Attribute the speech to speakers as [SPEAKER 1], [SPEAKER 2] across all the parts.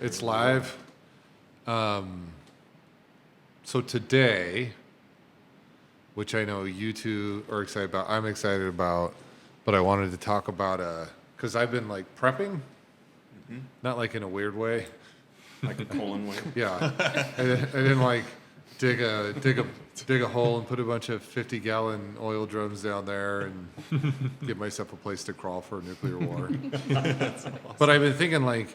[SPEAKER 1] It's live. So today, which I know you two are excited about, I'm excited about, but I wanted to talk about because I've been like prepping, not like in a weird way.
[SPEAKER 2] Like a colon way.
[SPEAKER 1] Yeah, I didn't like dig a hole and put a bunch of 50-gallon oil drums down there and give myself a place to crawl for a nuclear war.
[SPEAKER 2] That's awesome.
[SPEAKER 1] But I've been thinking like,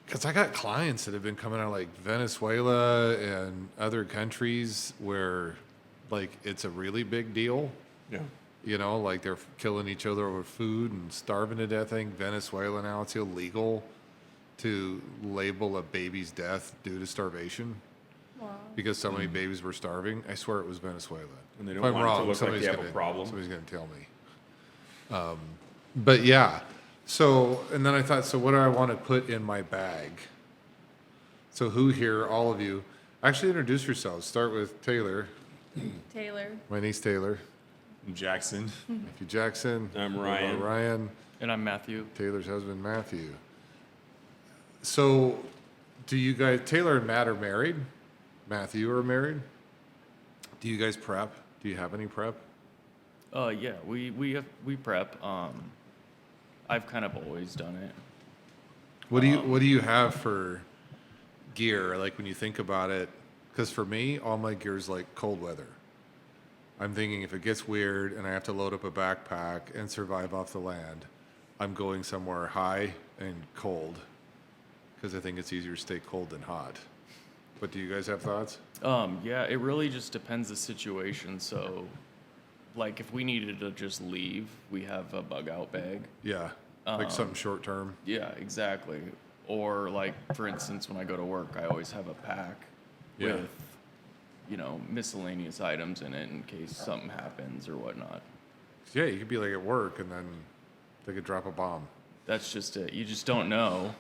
[SPEAKER 1] because I got clients that have been coming out of like Venezuela and other countries where like it's a really big deal.
[SPEAKER 2] Yeah.
[SPEAKER 1] You know, like they're killing each other over food and starving to death. I think Venezuela now it's illegal to label a baby's death due to starvation.
[SPEAKER 3] Wow.
[SPEAKER 1] Because so many babies were starving. I swear it was Venezuela.
[SPEAKER 2] And they
[SPEAKER 1] If
[SPEAKER 2] don't
[SPEAKER 1] I'm
[SPEAKER 2] want it to
[SPEAKER 1] wrong,
[SPEAKER 2] look like they have a
[SPEAKER 1] gonna-
[SPEAKER 2] problem.
[SPEAKER 1] Somebody's going to tell me. But yeah. So, and then I thought, so what do I want to put in my bag? So who here, all of you, actually introduce yourselves. Start with Taylor,
[SPEAKER 3] Taylor.
[SPEAKER 1] my niece Taylor.
[SPEAKER 2] Jackson.
[SPEAKER 1] Matthew Jackson.
[SPEAKER 2] I'm Ryan.
[SPEAKER 1] Ryan.
[SPEAKER 4] And I'm Matthew.
[SPEAKER 1] Taylor's husband, Matthew. So, do you guys, Taylor and Matt are married? Matthew are married? Do you guys prep? Do you have any prep?
[SPEAKER 4] Yeah, we prep. I've kind of always done it.
[SPEAKER 1] What do you have for gear? Like when you think about it, because for me, all my gear is like cold weather. I'm thinking if it gets weird and I have to load up a backpack and survive off the land, I'm going somewhere high and cold because I think it's easier to stay cold than hot. But do you guys have thoughts?
[SPEAKER 4] Yeah, it really just depends the situation. So, like if we needed to just leave, we have a bug out bag.
[SPEAKER 1] Yeah, like something short term.
[SPEAKER 4] Yeah, exactly. Or like for instance, when I go to work, I always have a pack
[SPEAKER 1] Yeah.
[SPEAKER 4] with, miscellaneous items in it in case something happens or whatnot.
[SPEAKER 1] Yeah, you could be like at work and then they could drop a bomb.
[SPEAKER 4] That's just it. You just don't know,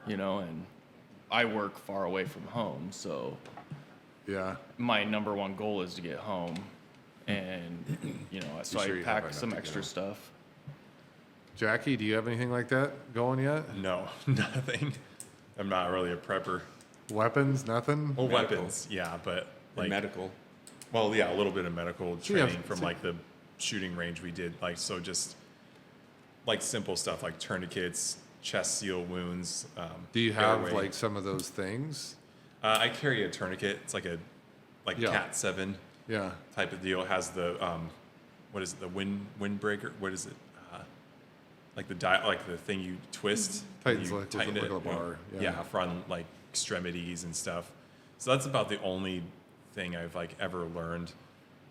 [SPEAKER 4] and I work far away from home, so
[SPEAKER 1] Yeah.
[SPEAKER 4] my number one goal is to get home, and so
[SPEAKER 1] sure
[SPEAKER 4] I
[SPEAKER 1] you have
[SPEAKER 4] pack
[SPEAKER 1] enough
[SPEAKER 4] some
[SPEAKER 1] to get
[SPEAKER 4] extra
[SPEAKER 1] home?
[SPEAKER 4] stuff.
[SPEAKER 1] Jackie, do you have anything like that going yet?
[SPEAKER 2] No, nothing. I'm not really a prepper.
[SPEAKER 1] Weapons? Nothing?
[SPEAKER 2] Well,
[SPEAKER 5] Medical.
[SPEAKER 2] weapons, yeah, but
[SPEAKER 5] And
[SPEAKER 2] like,
[SPEAKER 5] medical.
[SPEAKER 2] well, yeah, a little bit of medical
[SPEAKER 1] So you have-
[SPEAKER 2] training from
[SPEAKER 1] so-
[SPEAKER 2] like the shooting range we did. Like, so just like simple stuff like tourniquets, chest seal wounds.
[SPEAKER 1] Do you have
[SPEAKER 2] airway.
[SPEAKER 1] like some of those things?
[SPEAKER 2] I carry a tourniquet. It's like a
[SPEAKER 1] Yeah.
[SPEAKER 2] Cat 7
[SPEAKER 1] Yeah.
[SPEAKER 2] type of deal. It has the what is it? The windbreaker? What is it? Like like the thing you twist.
[SPEAKER 1] Tightens
[SPEAKER 2] you
[SPEAKER 1] like
[SPEAKER 2] tighten
[SPEAKER 1] like
[SPEAKER 2] it,
[SPEAKER 1] a bar.
[SPEAKER 2] yeah, from like extremities and stuff. So that's about the only thing I've like ever learned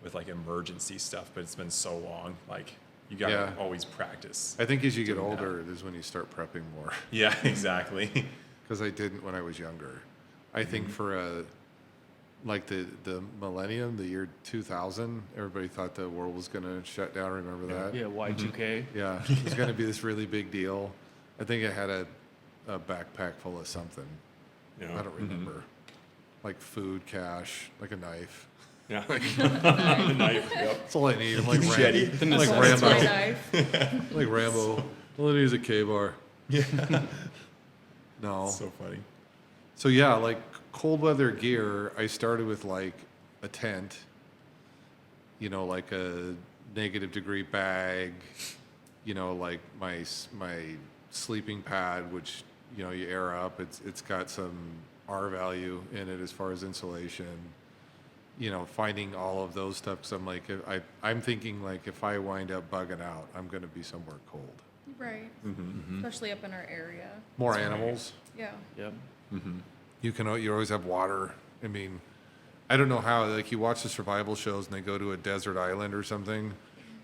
[SPEAKER 2] with like emergency stuff. But it's been so long. Like you gotta
[SPEAKER 1] Yeah.
[SPEAKER 2] always practice.
[SPEAKER 1] I think as you get
[SPEAKER 2] Doing that.
[SPEAKER 1] older, is when you start prepping more.
[SPEAKER 2] Yeah, exactly.
[SPEAKER 1] Because I didn't when I was younger. I think for like the millennium, the year 2000, everybody thought the world was going to shut down. Remember that?
[SPEAKER 4] Yeah, Y2K.
[SPEAKER 1] Yeah, it was going to be this really big deal. I think I had a backpack full of something.
[SPEAKER 2] You know?
[SPEAKER 1] I don't remember. Like food, cash, like a knife.
[SPEAKER 2] Yeah. The knife. Yep.
[SPEAKER 1] That's all I need. I'm like
[SPEAKER 2] Machete.
[SPEAKER 1] Like
[SPEAKER 3] That's my
[SPEAKER 1] Rambo.
[SPEAKER 3] knife.
[SPEAKER 1] Like Rambo. All I need is a K-bar.
[SPEAKER 2] Yeah.
[SPEAKER 1] No.
[SPEAKER 2] So funny.
[SPEAKER 1] So yeah, like cold weather gear, I started with like a tent, like a negative degree bag, like my sleeping pad, which you air up. It's got some R value in it as far as insulation. Finding all of those stuff. Because I'm like, I'm thinking like if I wind up bugging out, I'm going to be somewhere cold.
[SPEAKER 3] Right.
[SPEAKER 2] Mm-hmm.
[SPEAKER 3] Especially up in our area.
[SPEAKER 1] More animals.
[SPEAKER 3] Yeah.
[SPEAKER 4] Yep.
[SPEAKER 1] You always have water. I mean, I don't know how, like you watch the survival shows and they go to a desert island or something,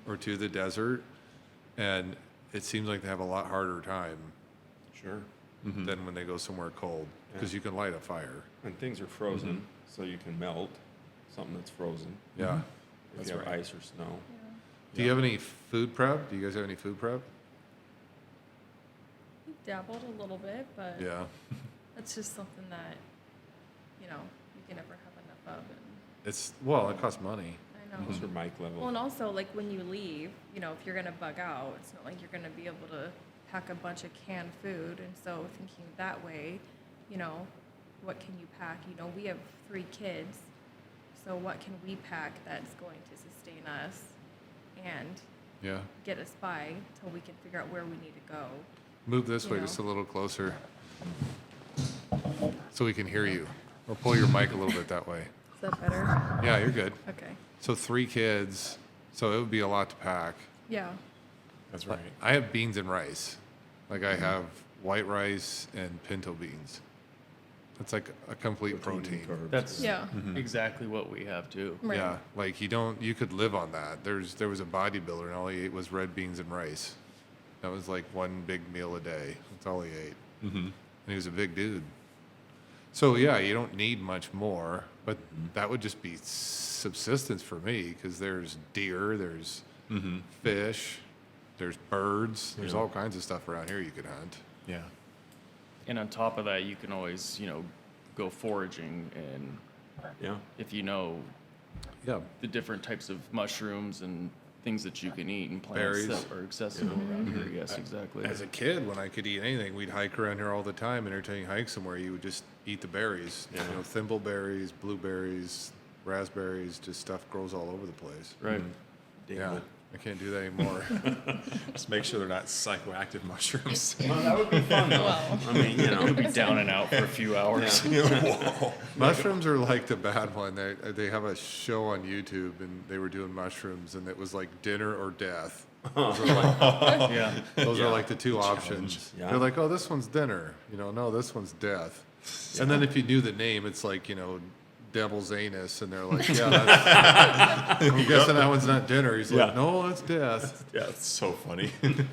[SPEAKER 1] or to the desert, and it seems like they have a lot harder time
[SPEAKER 5] Sure.
[SPEAKER 1] than when they go somewhere cold, because you can light a fire.
[SPEAKER 5] And things are frozen, so you can melt something that's frozen.
[SPEAKER 1] Yeah.
[SPEAKER 5] If
[SPEAKER 1] That's
[SPEAKER 5] you have
[SPEAKER 1] right.
[SPEAKER 5] ice or snow.
[SPEAKER 1] Do you have any food prep? Do you guys have any food prep?
[SPEAKER 3] We dabbled a little bit, but
[SPEAKER 1] Yeah.
[SPEAKER 3] it's just something that, you can never have enough of. And
[SPEAKER 1] It costs money.
[SPEAKER 3] I know.
[SPEAKER 5] What's your mic level?
[SPEAKER 3] Well, and also, like, when you leave, if you're going to bug out, it's not like you're going to be able to pack a bunch of canned food. And so thinking that way, you know, what can you pack? You know, we have 3 kids, so what can we pack that's going to sustain us and
[SPEAKER 1] Yeah.
[SPEAKER 3] get us by till we can figure out where we need to go?
[SPEAKER 1] Move this
[SPEAKER 3] You
[SPEAKER 1] way
[SPEAKER 3] know.
[SPEAKER 1] just a little closer so we can hear you. Or pull your mic a little bit that way.
[SPEAKER 3] Is that better?
[SPEAKER 1] Yeah, you're good.
[SPEAKER 3] Okay.
[SPEAKER 1] So 3 kids, so it would be a lot to pack.
[SPEAKER 3] Yeah.
[SPEAKER 2] That's
[SPEAKER 1] But
[SPEAKER 2] right.
[SPEAKER 1] I have beans and rice. Like I have white rice and pinto beans. That's like a complete protein.
[SPEAKER 5] carbs.
[SPEAKER 4] That's
[SPEAKER 3] Yeah.
[SPEAKER 4] exactly what we have too.
[SPEAKER 3] Right.
[SPEAKER 1] Yeah, like you could live on that. There was a bodybuilder and all he ate was red beans and rice. That was like one big meal a day. That's all he ate.
[SPEAKER 2] Mm-hmm.
[SPEAKER 1] And he was a big dude. So yeah, you don't need much more, but that would just be subsistence for me because there's deer, there's
[SPEAKER 2] Mm-hmm.
[SPEAKER 1] fish, there's birds, there's
[SPEAKER 2] Yeah.
[SPEAKER 1] all kinds of stuff around here you could hunt.
[SPEAKER 2] Yeah.
[SPEAKER 4] And on top of that, you can always, go foraging, and
[SPEAKER 5] Yeah.
[SPEAKER 4] if you know
[SPEAKER 1] Yeah,
[SPEAKER 4] the different types of mushrooms and things that you can eat and plants
[SPEAKER 1] Berries.
[SPEAKER 4] that are accessible around here. Yes, exactly.
[SPEAKER 1] as a kid, when I could eat anything, we'd hike around here all the time. Entertaining hike somewhere, you would just eat the berries.
[SPEAKER 5] Yeah.
[SPEAKER 1] You know, thimbleberries, blueberries, raspberries, just stuff grows all over the place.
[SPEAKER 4] Right.
[SPEAKER 1] Yeah, I can't do that anymore.
[SPEAKER 2] Just make sure they're not psychoactive mushrooms.
[SPEAKER 5] Well, that would be fun though.
[SPEAKER 3] Well.
[SPEAKER 5] I mean, you know.
[SPEAKER 4] Be down and out for a few hours.
[SPEAKER 1] Mushrooms are like the bad one. They have a show on YouTube, and they were doing mushrooms, and it was like dinner or death. Those are like,
[SPEAKER 4] Yeah.
[SPEAKER 1] those are
[SPEAKER 5] Yeah.
[SPEAKER 1] like the 2
[SPEAKER 2] Challenge.
[SPEAKER 1] options.
[SPEAKER 5] Yeah.
[SPEAKER 1] They're like, oh, this one's dinner. No, this one's death. And then if you knew the name, it's like, Devil's Anus, and they're like, yeah, that's, I'm guessing that one's not dinner. He's like,
[SPEAKER 2] Yeah.
[SPEAKER 1] no, that's death.
[SPEAKER 2] Yeah, it's so funny. That's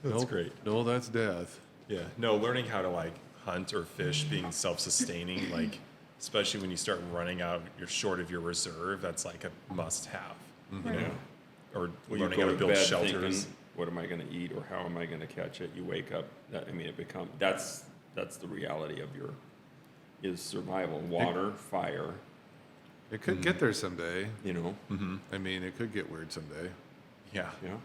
[SPEAKER 1] Nope.
[SPEAKER 2] great.
[SPEAKER 1] No, that's death.
[SPEAKER 2] Yeah. No, learning how to like hunt or fish, being self-sustaining, like especially when you start running out, you're short of your reserve. That's like a must-have.
[SPEAKER 3] Right.
[SPEAKER 5] Yeah.
[SPEAKER 2] Or
[SPEAKER 5] Well, you
[SPEAKER 2] learning
[SPEAKER 5] go
[SPEAKER 2] how to
[SPEAKER 5] to
[SPEAKER 2] build
[SPEAKER 5] bed
[SPEAKER 2] shelters.
[SPEAKER 5] thinking, what am I going to eat or how am I going to catch it? You wake up. That's the reality of is survival. Water, fire.
[SPEAKER 1] It could get there someday.
[SPEAKER 5] You know.
[SPEAKER 2] Mm-hmm.
[SPEAKER 1] I mean, it could get weird someday.
[SPEAKER 2] Yeah.
[SPEAKER 5] Yeah.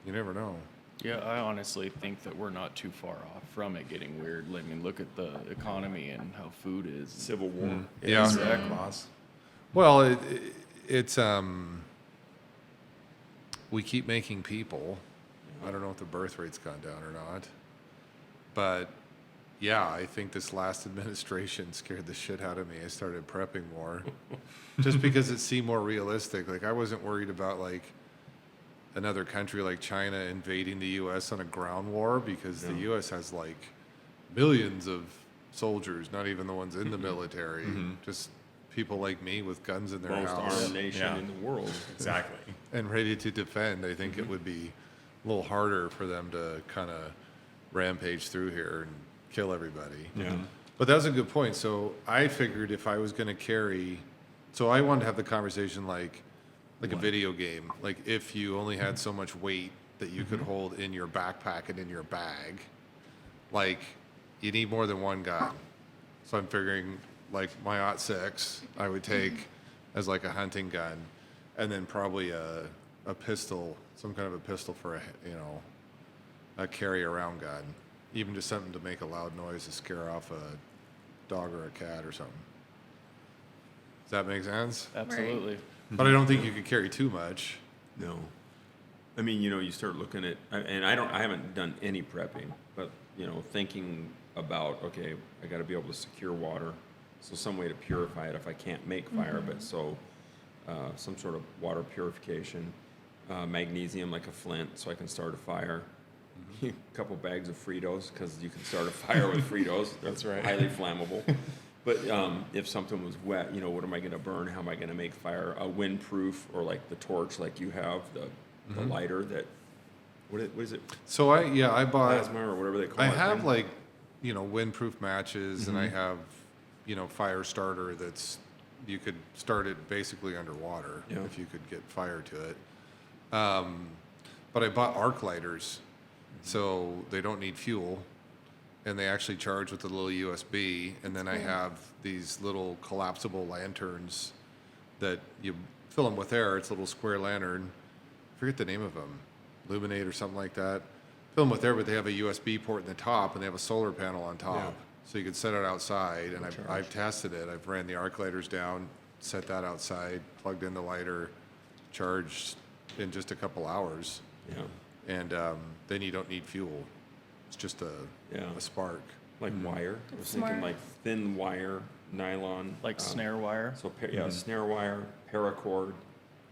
[SPEAKER 1] You never know.
[SPEAKER 4] Yeah, I honestly think that we're not too far off from it getting weird. I mean, look at the economy and how food is.
[SPEAKER 5] Civil War.
[SPEAKER 1] Yeah.
[SPEAKER 4] Exactly.
[SPEAKER 1] Well, it's we keep making people. I don't know if the birth rate's gone down or not, but yeah, I think this last administration scared the shit out of me. I started prepping more, just because it seemed more realistic. Like I wasn't worried about like another country like China invading the U.S. on a ground war because the U.S. has like millions of soldiers, not even the ones in the military, just people like me with guns in their
[SPEAKER 5] Most
[SPEAKER 1] house
[SPEAKER 5] armed nation
[SPEAKER 2] Yeah.
[SPEAKER 5] in the world.
[SPEAKER 2] Exactly.
[SPEAKER 1] and ready to defend. I think it would be a little harder for them to kind of rampage through here and kill everybody.
[SPEAKER 5] Yeah.
[SPEAKER 1] But that was a good point. So I figured if I was going to carry, so I wanted to have the conversation like a video game. Like if you only had so much weight that you could hold in your backpack and in your bag, like you need more than one gun. So I'm figuring like my .6 I would take as like a hunting gun, and then probably a pistol, some kind of a pistol for a carry around gun, even just something to make a loud noise to scare off a dog or a cat or something. Does that make sense?
[SPEAKER 4] Absolutely.
[SPEAKER 1] But I don't think you could carry too much.
[SPEAKER 5] No. I mean, you start looking at, and I haven't done any prepping, but, thinking about, okay, I got to be able to secure water. So some way to purify it if I can't make fire, but some sort of water purification, magnesium like a flint so I can start a fire. A couple bags of Fritos because you can start a fire with Fritos.
[SPEAKER 2] That's right.
[SPEAKER 5] Highly flammable. But if something was wet, what am I going to burn? How am I going to make fire? A windproof or like the torch, like you have the lighter that. What is it?
[SPEAKER 1] So I bought.
[SPEAKER 5] Plasma or whatever they call
[SPEAKER 1] I
[SPEAKER 5] it.
[SPEAKER 1] have
[SPEAKER 5] thing.
[SPEAKER 1] like, windproof matches, and I have, fire starter that's, you could start it basically underwater
[SPEAKER 5] Yeah.
[SPEAKER 1] if you could get fire to it. But I bought arc lighters, so they don't need fuel, and they actually charge with a little USB. And then I have these little collapsible lanterns that you fill them with air. It's a little square lantern. I forget the name of them, Luminate or something like that. Fill them with air, but they have a USB port in the top, and they have a solar panel on top.
[SPEAKER 5] Yeah.
[SPEAKER 1] So you could set it outside, and
[SPEAKER 5] Charge.
[SPEAKER 1] I've tested it. I've ran the arc lighters down, set that outside, plugged in the lighter, charged in just a couple hours,
[SPEAKER 5] Yeah.
[SPEAKER 1] and then you don't need fuel. It's just
[SPEAKER 5] Yeah.
[SPEAKER 1] a spark.
[SPEAKER 5] Like wire. I was
[SPEAKER 3] It's
[SPEAKER 5] thinking
[SPEAKER 3] smart.
[SPEAKER 5] like thin wire, nylon.
[SPEAKER 4] Like snare wire.
[SPEAKER 5] So yeah, snare wire, paracord,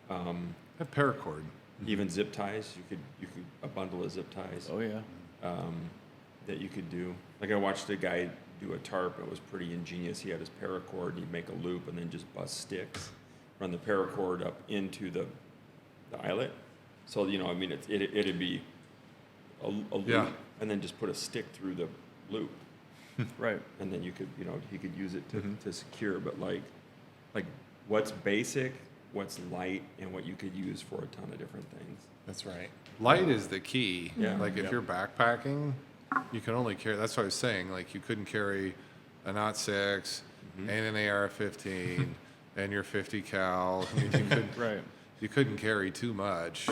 [SPEAKER 1] That paracord.
[SPEAKER 5] even zip ties. You could a bundle of zip ties
[SPEAKER 4] Oh yeah.
[SPEAKER 5] that you could do. Like I watched a guy do a tarp. It was pretty ingenious. He had his paracord. And he'd make a loop and then just bust sticks, run the paracord up into the eyelet. So I mean, it'd be a loop,
[SPEAKER 1] Yeah.
[SPEAKER 5] and then just put a stick through the loop.
[SPEAKER 4] Right.
[SPEAKER 5] And then you could, he could use it to secure, but like what's basic, what's light, and what you could use for a ton of different things.
[SPEAKER 2] That's right.
[SPEAKER 1] Light is the key.
[SPEAKER 5] Yeah.
[SPEAKER 1] Like if
[SPEAKER 2] Yep.
[SPEAKER 1] you're backpacking, you can only carry. That's what I was saying. Like you couldn't carry a Knot 6 and an AR-15 and your 50 cal. I mean, you couldn't.
[SPEAKER 4] Right.
[SPEAKER 1] You couldn't carry too much.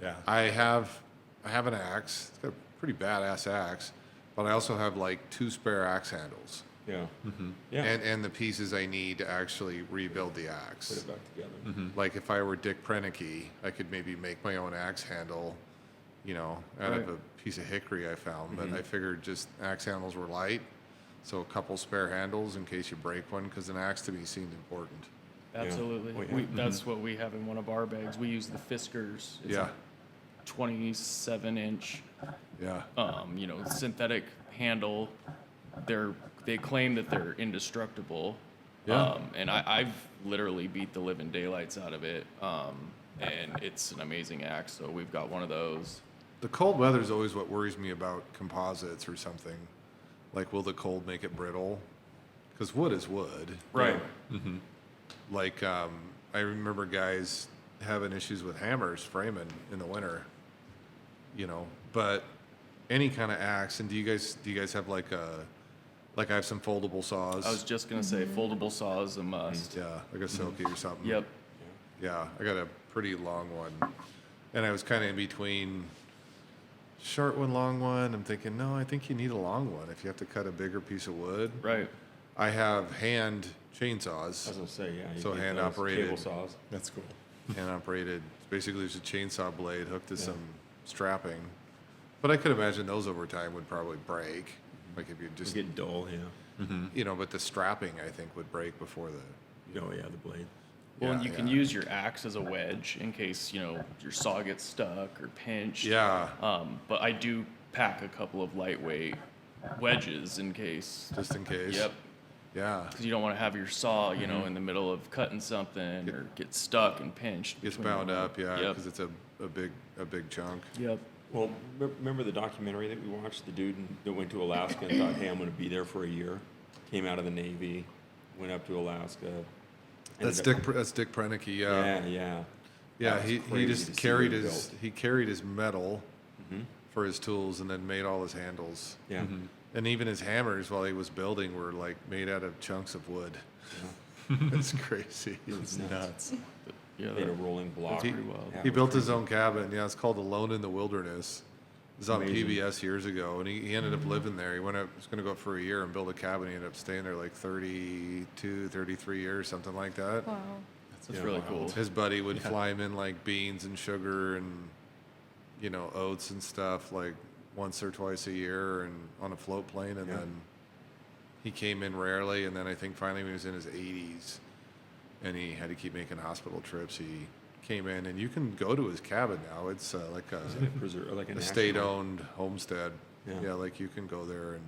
[SPEAKER 2] Yeah.
[SPEAKER 1] I have an axe. It's got a pretty badass axe, but I also have like 2 spare axe handles.
[SPEAKER 5] Yeah. Yeah.
[SPEAKER 1] And the pieces I need to actually rebuild the
[SPEAKER 5] Put
[SPEAKER 1] axe.
[SPEAKER 5] it back together.
[SPEAKER 1] Like if I were Dick Prenicky, I could maybe make my own axe handle, out of
[SPEAKER 4] Right.
[SPEAKER 1] a piece of hickory I found. But I figured just axe handles were light, so a couple spare handles in case you break one, because an axe to me seemed important.
[SPEAKER 4] Absolutely.
[SPEAKER 5] Oh, yeah.
[SPEAKER 4] That's what we have in one of our bags. We use the Fiskars. It's
[SPEAKER 1] Yeah,
[SPEAKER 4] 27-inch,
[SPEAKER 1] yeah,
[SPEAKER 4] synthetic handle. They claim that they're indestructible.
[SPEAKER 1] Yeah.
[SPEAKER 4] And I've literally beat the living daylights out of it. And it's an amazing axe. So we've got one of those.
[SPEAKER 1] The cold weather is always what worries me about composites or something. Like, will the cold make it brittle? Because wood is wood.
[SPEAKER 4] Right.
[SPEAKER 1] Like, I remember guys having issues with hammers framing in the winter, but any kind of axe. And do you guys have like I have some foldable saws?
[SPEAKER 4] I was just going to say foldable saw is a must.
[SPEAKER 1] Yeah, like a Silky or something.
[SPEAKER 4] Yep.
[SPEAKER 1] Yeah, I got a pretty long one. And I was kind of in between short one, long one. I'm thinking, no, I think you need a long one if you have to cut a bigger piece of wood.
[SPEAKER 4] Right.
[SPEAKER 1] I have hand
[SPEAKER 5] I was
[SPEAKER 1] chainsaws,
[SPEAKER 5] gonna say, yeah. you
[SPEAKER 1] So
[SPEAKER 5] get
[SPEAKER 1] hand
[SPEAKER 5] those
[SPEAKER 1] operated.
[SPEAKER 5] Cable saws.
[SPEAKER 2] That's cool.
[SPEAKER 1] hand operated. Basically, it's a chainsaw blade hooked to some strapping. But I could imagine those over time would probably break. Like if you
[SPEAKER 5] Just
[SPEAKER 1] just,
[SPEAKER 5] get dull, yeah.
[SPEAKER 1] but the strapping I think would break before the.
[SPEAKER 5] Oh yeah, the blade.
[SPEAKER 4] Well, and
[SPEAKER 1] Yeah,
[SPEAKER 4] you can
[SPEAKER 1] yeah.
[SPEAKER 4] use your axe as a wedge in case, your saw gets stuck or pinched.
[SPEAKER 1] Yeah,
[SPEAKER 4] But I do pack a couple of lightweight wedges in case.
[SPEAKER 1] just in case.
[SPEAKER 4] Yep.
[SPEAKER 1] Yeah,
[SPEAKER 4] Because you don't want to have your saw, in the middle of cutting something or get stuck and pinched.
[SPEAKER 1] gets
[SPEAKER 4] between
[SPEAKER 1] bound
[SPEAKER 4] the-
[SPEAKER 1] up. Yeah,
[SPEAKER 4] Yep.
[SPEAKER 1] because it's a big chunk.
[SPEAKER 4] Yep.
[SPEAKER 5] Well, remember the documentary that we watched? The dude that went to Alaska and thought, "Hey, I'm going to be there for a year." Came out of the Navy, went up to Alaska.
[SPEAKER 1] That's
[SPEAKER 5] ended up-
[SPEAKER 1] Dick Prenicky.
[SPEAKER 5] Yeah, yeah.
[SPEAKER 1] Yeah,
[SPEAKER 5] That was
[SPEAKER 1] he
[SPEAKER 5] crazy to
[SPEAKER 1] just
[SPEAKER 5] see
[SPEAKER 1] carried
[SPEAKER 5] what he
[SPEAKER 1] his
[SPEAKER 5] built.
[SPEAKER 1] he carried his metal
[SPEAKER 5] Mhm.
[SPEAKER 1] for his tools and then made all his handles.
[SPEAKER 5] Yeah.
[SPEAKER 1] And even his hammers while he was building were like made out of chunks of wood. It's crazy.
[SPEAKER 5] It's nuts.
[SPEAKER 4] Yeah.
[SPEAKER 5] Made a rolling block.
[SPEAKER 1] He,
[SPEAKER 4] pretty wild.
[SPEAKER 5] Yeah,
[SPEAKER 1] he
[SPEAKER 5] it was
[SPEAKER 1] built his
[SPEAKER 5] crazy.
[SPEAKER 1] own cabin. Yeah, it's called Alone in the Wilderness. It was on
[SPEAKER 5] Amazing.
[SPEAKER 1] PBS years ago, and he ended up living there. He was going to go for a year and build a cabin. He ended up staying there like 32, 33 years, something like that.
[SPEAKER 3] Wow.
[SPEAKER 4] That's
[SPEAKER 5] Yeah,
[SPEAKER 4] really
[SPEAKER 5] wow.
[SPEAKER 4] cool.
[SPEAKER 1] His buddy would fly him in like beans and sugar and oats and stuff like once or twice a year and on a float plane, and
[SPEAKER 5] Yeah.
[SPEAKER 1] then he came in rarely, and then I think finally when he was in his 80s and he had to keep making hospital trips, he came in, and you can go to his cabin now. It's like
[SPEAKER 5] Is it a preserve, like a
[SPEAKER 1] a
[SPEAKER 5] national-
[SPEAKER 1] state-owned homestead.
[SPEAKER 5] Yeah.
[SPEAKER 1] Yeah, like you can go there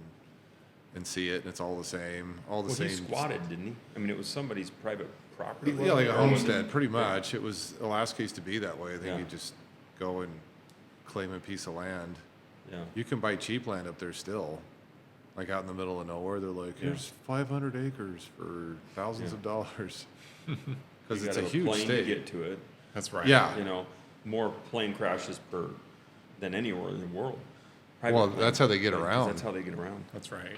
[SPEAKER 1] and see it, and it's all the same, all the
[SPEAKER 5] Well,
[SPEAKER 1] same.
[SPEAKER 5] he squatted, didn't he? I mean, it was somebody's private property.
[SPEAKER 1] Yeah, like a
[SPEAKER 5] wasn't it? Or was it-
[SPEAKER 1] homestead, pretty much. It was, Alaska used to be that way. I think
[SPEAKER 5] Yeah.
[SPEAKER 1] you just go and claim a piece of land.
[SPEAKER 5] Yeah.
[SPEAKER 1] You can buy cheap land up there still. Like out in the middle of nowhere, they're like,
[SPEAKER 5] Yeah.
[SPEAKER 1] here's 500 acres for thousands
[SPEAKER 5] Yeah.
[SPEAKER 1] of dollars.
[SPEAKER 5] You
[SPEAKER 1] Because it's
[SPEAKER 5] gotta
[SPEAKER 1] a
[SPEAKER 5] have
[SPEAKER 1] huge
[SPEAKER 5] plane to
[SPEAKER 1] state.
[SPEAKER 5] get to it.
[SPEAKER 2] That's right.
[SPEAKER 1] Yeah.
[SPEAKER 5] More plane crashes than anywhere in the world. Private
[SPEAKER 1] Well,
[SPEAKER 5] plane,
[SPEAKER 1] that's how they get
[SPEAKER 5] 'cause
[SPEAKER 1] around.
[SPEAKER 5] That's how they get around.
[SPEAKER 2] That's right.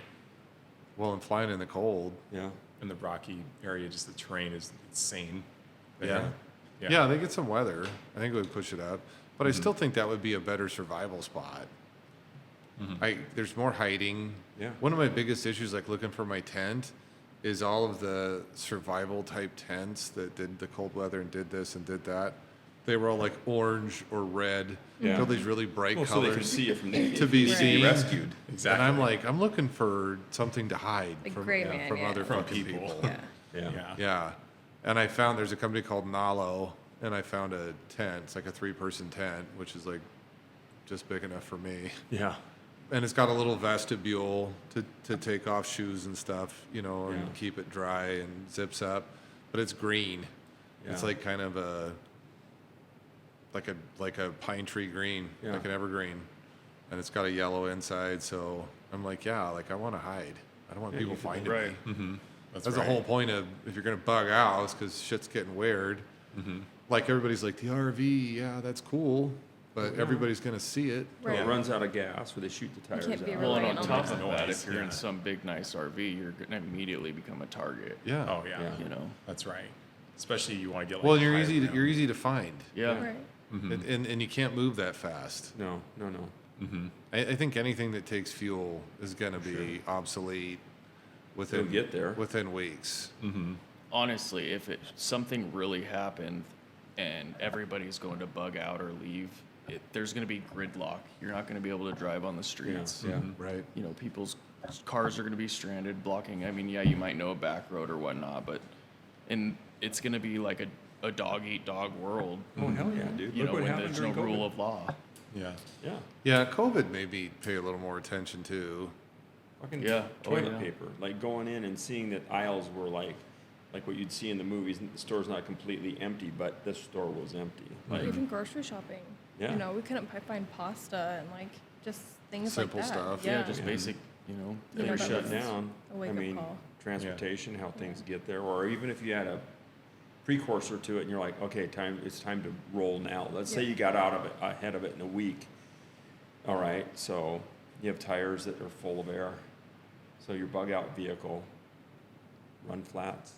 [SPEAKER 1] Well, and flying in the cold.
[SPEAKER 5] Yeah.
[SPEAKER 2] In the Rocky area, just the terrain is insane.
[SPEAKER 1] Yeah. Yeah, they get some weather. I think it would push it up. But I still think that would be a better survival spot. There's more hiding.
[SPEAKER 5] Yeah.
[SPEAKER 1] One of my biggest issues, like looking for my tent, is all of the survival type tents that did the cold weather and did this and did that. They were all like orange or red,
[SPEAKER 5] Yeah.
[SPEAKER 1] all these really bright
[SPEAKER 5] Well, so they can
[SPEAKER 1] colors
[SPEAKER 5] see it from the,
[SPEAKER 1] to be
[SPEAKER 3] Right.
[SPEAKER 1] seen.
[SPEAKER 5] rescued.
[SPEAKER 2] Exactly.
[SPEAKER 1] And I'm like, I'm looking for something to hide
[SPEAKER 3] Like
[SPEAKER 1] from,
[SPEAKER 3] Gray Man,
[SPEAKER 1] from
[SPEAKER 3] yeah.
[SPEAKER 1] other
[SPEAKER 2] From
[SPEAKER 1] fucking
[SPEAKER 2] people.
[SPEAKER 1] people.
[SPEAKER 3] Yeah.
[SPEAKER 5] Yeah.
[SPEAKER 2] Yeah.
[SPEAKER 1] And I found there's a company called Nalo, and I found a tent. It's like a 3-person tent, which is like just big enough for me.
[SPEAKER 5] Yeah.
[SPEAKER 1] And it's got a little vestibule to take off shoes and stuff, you know, and
[SPEAKER 5] Yeah.
[SPEAKER 1] keep it dry and zips up. But it's green. It's
[SPEAKER 5] Yeah.
[SPEAKER 1] like kind of like a pine tree green,
[SPEAKER 5] Yeah.
[SPEAKER 1] like an evergreen. And it's got a yellow inside, so I'm like, yeah, like I want to hide. I don't want
[SPEAKER 5] Yeah,
[SPEAKER 1] people
[SPEAKER 5] you can-
[SPEAKER 1] finding
[SPEAKER 4] Right.
[SPEAKER 1] me.
[SPEAKER 2] That's
[SPEAKER 1] That's
[SPEAKER 2] right.
[SPEAKER 1] the whole point of if you're gonna bug out, because shit's getting weird. Like everybody's like the RV, yeah, that's cool, but everybody's gonna see it.
[SPEAKER 5] Well,
[SPEAKER 3] Right.
[SPEAKER 5] it runs out of gas, or they shoot the tires
[SPEAKER 3] can't be
[SPEAKER 5] out.
[SPEAKER 4] Well, and
[SPEAKER 3] Reliant
[SPEAKER 4] on
[SPEAKER 3] on
[SPEAKER 4] top
[SPEAKER 3] that.
[SPEAKER 4] of that,
[SPEAKER 2] Noise,
[SPEAKER 4] if you're
[SPEAKER 2] yeah.
[SPEAKER 4] in some big nice RV, you're gonna immediately become a target.
[SPEAKER 1] Yeah.
[SPEAKER 2] Oh yeah.
[SPEAKER 5] Yeah.
[SPEAKER 4] You know.
[SPEAKER 2] That's right. Especially you want to get like
[SPEAKER 1] Well, you're
[SPEAKER 2] higher
[SPEAKER 1] easy.
[SPEAKER 2] ground.
[SPEAKER 1] You're easy to find,
[SPEAKER 4] Yeah.
[SPEAKER 3] Right.
[SPEAKER 1] and you can't move that fast.
[SPEAKER 5] No.
[SPEAKER 1] I think anything that takes fuel is gonna be obsolete within
[SPEAKER 5] It'll get there.
[SPEAKER 1] within weeks.
[SPEAKER 4] Honestly, if something really happened and everybody's going to bug out or leave, there's going to be gridlock. You're not going to be able to drive on the streets.
[SPEAKER 5] Yeah.
[SPEAKER 1] Right.
[SPEAKER 4] You know, people's cars are going to be stranded, blocking. I mean, yeah, you might know a back road or whatnot, but and it's going to be like a dog eat dog world.
[SPEAKER 5] Oh hell yeah, dude!
[SPEAKER 4] You
[SPEAKER 5] Look
[SPEAKER 4] know,
[SPEAKER 5] what
[SPEAKER 4] when
[SPEAKER 5] happened
[SPEAKER 4] there's no
[SPEAKER 5] during
[SPEAKER 4] rule
[SPEAKER 5] COVID.
[SPEAKER 4] of law.
[SPEAKER 2] Yeah.
[SPEAKER 5] Yeah.
[SPEAKER 1] Yeah. COVID made me pay a little more attention too.
[SPEAKER 5] Fucking
[SPEAKER 4] Yeah. Oh,
[SPEAKER 5] toilet
[SPEAKER 4] yeah.
[SPEAKER 5] paper. Like going in and seeing that aisles were like what you'd see in the movies. The store's not completely empty, but this store was empty. Like,
[SPEAKER 3] Even grocery shopping.
[SPEAKER 5] Yeah.
[SPEAKER 3] You know, we couldn't find pasta and like just things
[SPEAKER 1] Simple
[SPEAKER 3] like that.
[SPEAKER 1] stuff.
[SPEAKER 4] Yeah,
[SPEAKER 3] Yeah.
[SPEAKER 4] just basic, you know,
[SPEAKER 3] You know,
[SPEAKER 5] things
[SPEAKER 3] that
[SPEAKER 5] shut
[SPEAKER 3] was
[SPEAKER 5] down.
[SPEAKER 3] a wake-up call.
[SPEAKER 5] Transportation, how things get there, or even if you had a precursor to it, and you're like, okay, it's time to roll now. Let's say
[SPEAKER 3] Yeah.
[SPEAKER 5] you got out of it ahead of it in a week. All right, so you have tires that are full of air. So your bug out vehicle, run flats.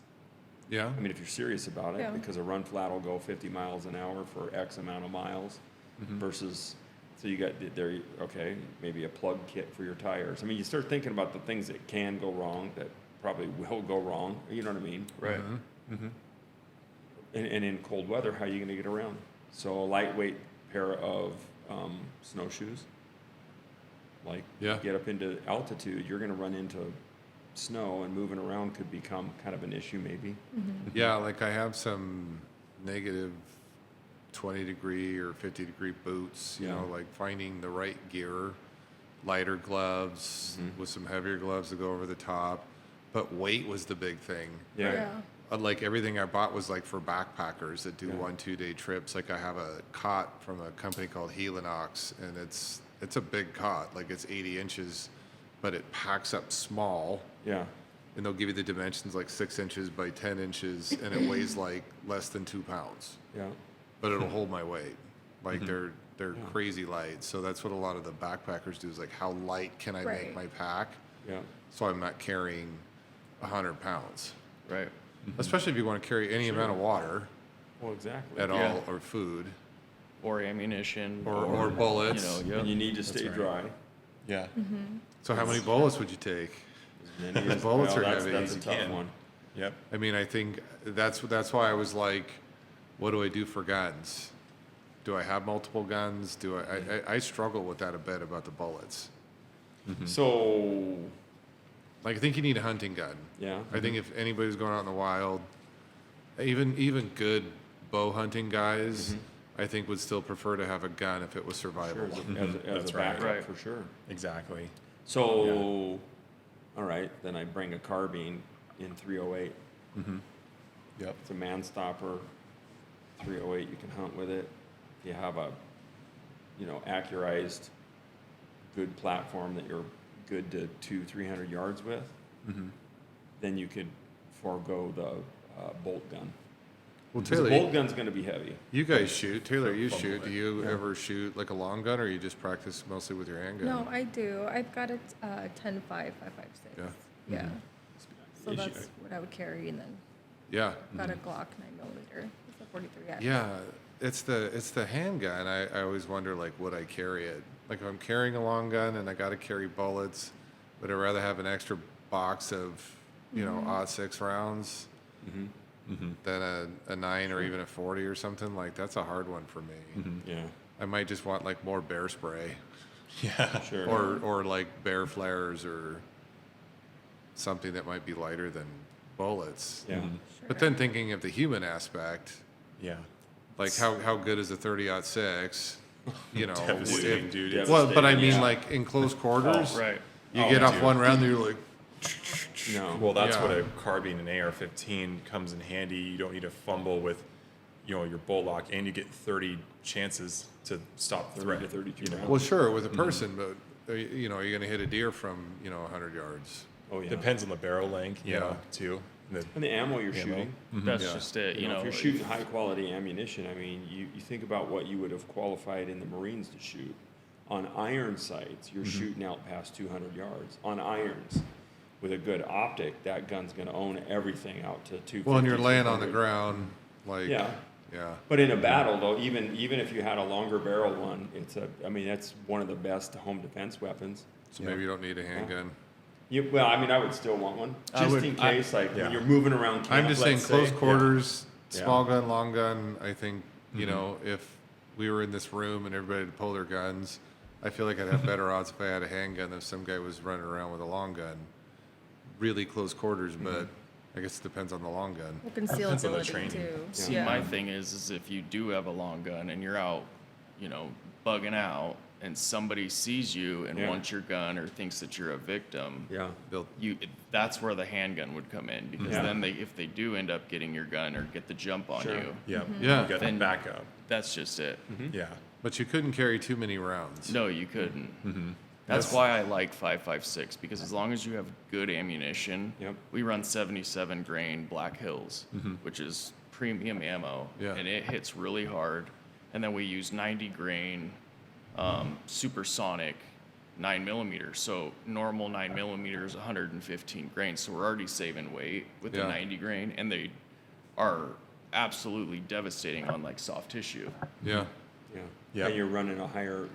[SPEAKER 1] Yeah.
[SPEAKER 5] I mean, if you're serious about it,
[SPEAKER 3] Yeah.
[SPEAKER 5] because a run flat will go 50 miles an hour for X amount of miles versus, so you got there, okay, maybe a plug kit for your tires. I mean, you start thinking about the things that can go wrong, that probably will go wrong, you know what I mean?
[SPEAKER 4] right.
[SPEAKER 5] And in cold weather, how are you gonna get around? So a lightweight pair of snowshoes, like
[SPEAKER 1] Yeah.
[SPEAKER 5] get up into altitude, you're gonna run into snow, and moving around could become kind of an issue maybe.
[SPEAKER 1] Yeah, like I have some negative 20-degree or 50-degree boots, you
[SPEAKER 5] Yeah.
[SPEAKER 1] know, like finding the right gear, lighter gloves with some heavier gloves to go over the top. But weight was the big thing.
[SPEAKER 5] Yeah.
[SPEAKER 1] Like everything I bought was like for backpackers that do
[SPEAKER 5] Yeah.
[SPEAKER 1] 1-2 day trips. Like I have a cot from a company called Helinox, and it's a big cot, like it's 80 inches, but it packs up small.
[SPEAKER 5] Yeah.
[SPEAKER 1] And they'll give you the dimensions like 6 inches by 10 inches, and it weighs like less than 2 pounds.
[SPEAKER 5] Yeah.
[SPEAKER 1] But it'll hold my weight. Like they're crazy light. So that's what a lot of the backpackers do is like, how light can I make
[SPEAKER 3] Right.
[SPEAKER 1] my pack
[SPEAKER 5] Yeah.
[SPEAKER 1] so I'm not carrying 100 pounds?
[SPEAKER 4] Right.
[SPEAKER 1] Especially if you want to carry any amount of water
[SPEAKER 5] Well, exactly.
[SPEAKER 1] at
[SPEAKER 4] Yeah.
[SPEAKER 1] all, or food,
[SPEAKER 4] Or ammunition.
[SPEAKER 1] or bullets.
[SPEAKER 4] You know,
[SPEAKER 5] And you need to
[SPEAKER 2] That's
[SPEAKER 5] stay
[SPEAKER 2] right.
[SPEAKER 5] dry.
[SPEAKER 2] Yeah.
[SPEAKER 1] So how many bullets would you take?
[SPEAKER 5] As many as-
[SPEAKER 1] Bullets are
[SPEAKER 5] that's,
[SPEAKER 1] heavy.
[SPEAKER 5] That's a
[SPEAKER 2] You
[SPEAKER 5] tough
[SPEAKER 2] can.
[SPEAKER 5] one.
[SPEAKER 2] Yep.
[SPEAKER 1] I mean, I think that's why I was like, what do I do for guns? Do I have multiple guns? Do I struggle with that a bit about the bullets.
[SPEAKER 5] So,
[SPEAKER 1] Like I think you need a hunting gun.
[SPEAKER 5] yeah.
[SPEAKER 1] I think if anybody's going out in the wild, even good bow hunting guys, I think would still prefer to have a gun if it was
[SPEAKER 5] Sure,
[SPEAKER 1] survivable.
[SPEAKER 5] as
[SPEAKER 2] That's
[SPEAKER 5] a
[SPEAKER 2] right.
[SPEAKER 5] backup
[SPEAKER 4] Right.
[SPEAKER 5] for sure.
[SPEAKER 2] Exactly.
[SPEAKER 5] So, all right, then I bring a carbine in 308.
[SPEAKER 2] Yep.
[SPEAKER 5] It's a man stopper, 308. You can hunt with it. If you have a, accurized, good platform that you're good to 200-300 yards with, then you could forego the bolt gun.
[SPEAKER 1] Well,
[SPEAKER 5] 'Cause the
[SPEAKER 1] Taylor,
[SPEAKER 5] bolt gun's going to be heavy.
[SPEAKER 1] you guys shoot. Taylor, you
[SPEAKER 2] Fumble
[SPEAKER 1] shoot.
[SPEAKER 2] it.
[SPEAKER 1] Do you ever shoot like a long gun, or you just practice mostly with your handgun?
[SPEAKER 3] No, I do. I've got a 10.5, 5.56.
[SPEAKER 1] Yeah.
[SPEAKER 3] Yeah. So
[SPEAKER 5] Issue-
[SPEAKER 3] that's what I would carry, and then
[SPEAKER 1] Yeah.
[SPEAKER 3] got a Glock 9mm. It's a 43X.
[SPEAKER 1] Yeah, it's the handgun. I always wonder like, would I carry it? like if I'm carrying a long gun and I got to carry bullets, but I'd rather have an extra box of, you know, .6 rounds than a 9 or even a 40 or something. Like that's a hard one for me.
[SPEAKER 5] Yeah,
[SPEAKER 1] I might just want like more bear spray
[SPEAKER 2] Yeah.
[SPEAKER 5] sure.
[SPEAKER 1] or like bear flares or something that might be lighter than bullets.
[SPEAKER 5] Yeah.
[SPEAKER 1] But then thinking of the human aspect,
[SPEAKER 2] Yeah.
[SPEAKER 1] like how good is a 30-06? You know,
[SPEAKER 2] Devastating,
[SPEAKER 1] if-
[SPEAKER 2] dude. It's-
[SPEAKER 1] well, but I mean
[SPEAKER 5] Yeah.
[SPEAKER 1] like in close quarters,
[SPEAKER 4] Right.
[SPEAKER 1] you
[SPEAKER 2] Oh,
[SPEAKER 1] get off
[SPEAKER 2] dude.
[SPEAKER 1] one round, and you're like,
[SPEAKER 5] No.
[SPEAKER 2] Well, that's
[SPEAKER 1] Yeah.
[SPEAKER 2] what a carbine and AR-15 comes in handy. You don't need to fumble with, you know, your bolt lock, and you get 30 chances to stop
[SPEAKER 5] 30
[SPEAKER 2] threat.
[SPEAKER 5] to 32
[SPEAKER 2] you know?
[SPEAKER 5] rounds.
[SPEAKER 1] well, sure, with a person, but you know, you're gonna hit a deer from 100 yards.
[SPEAKER 5] Oh yeah.
[SPEAKER 2] Depends on the barrel length, you
[SPEAKER 1] Yeah.
[SPEAKER 2] know, too. The-
[SPEAKER 5] And the ammo you're
[SPEAKER 2] Ammo.
[SPEAKER 5] shooting.
[SPEAKER 4] That's
[SPEAKER 1] Yeah.
[SPEAKER 4] just it. You know,
[SPEAKER 5] if you're shooting high quality ammunition, I mean, you think about what you would have qualified in the Marines to shoot. On iron sights, you're shooting out past 200 yards. On irons, with a good optic, that gun's going to own everything out to 250.
[SPEAKER 1] Well, and you're laying on the
[SPEAKER 5] 300.
[SPEAKER 1] ground, like,
[SPEAKER 5] Yeah.
[SPEAKER 1] yeah.
[SPEAKER 5] But in a battle, though, even if you had a longer barrel one, I mean, that's one of the best home defense weapons.
[SPEAKER 1] So maybe you don't need a handgun.
[SPEAKER 5] Well, I mean, I would still want one, just in case, like,
[SPEAKER 2] yeah.
[SPEAKER 5] when you're moving around camp,
[SPEAKER 1] I'm just saying,
[SPEAKER 5] let's
[SPEAKER 1] close
[SPEAKER 5] say.
[SPEAKER 1] quarters,
[SPEAKER 5] Yeah.
[SPEAKER 1] small gun, long gun. I think you know, if we were in this room and everybody had pulled their guns, I feel like I'd have better odds if I had a handgun than if some guy was running around with a long gun. Really close quarters, but I guess it depends on the long gun.
[SPEAKER 3] Well,
[SPEAKER 2] Depends on the
[SPEAKER 3] concealability
[SPEAKER 2] training.
[SPEAKER 3] too.
[SPEAKER 4] See, my thing is if you do have a long gun and you're out, you know, bugging out, and somebody sees you and
[SPEAKER 5] Yeah.
[SPEAKER 4] wants your gun or thinks that you're a victim,
[SPEAKER 5] Yeah.
[SPEAKER 1] They'll,
[SPEAKER 4] that's where the handgun would come in because
[SPEAKER 5] Yeah.
[SPEAKER 4] then if they do end up getting your gun or get the jump on
[SPEAKER 5] Sure.
[SPEAKER 4] you,
[SPEAKER 2] Yeah.
[SPEAKER 1] Yeah.
[SPEAKER 2] You got
[SPEAKER 4] Then-
[SPEAKER 2] the backup.
[SPEAKER 4] that's just it.
[SPEAKER 2] Yeah.
[SPEAKER 1] but you couldn't carry too many rounds.
[SPEAKER 4] No, you couldn't. That's why I like 5.56 because as long as you have good ammunition,
[SPEAKER 5] Yep.
[SPEAKER 4] we run 77 grain Black Hills, which is premium ammo,
[SPEAKER 1] Yeah.
[SPEAKER 4] and it hits really hard. And then we use 90 grain supersonic 9mm. So normal 9mm is 115 grain. So we're already saving weight with the
[SPEAKER 1] Yeah.
[SPEAKER 4] 90 grain, and they are absolutely devastating on like soft tissue.
[SPEAKER 1] Yeah.
[SPEAKER 5] Yeah.
[SPEAKER 2] Yeah.
[SPEAKER 5] And you're running a higher,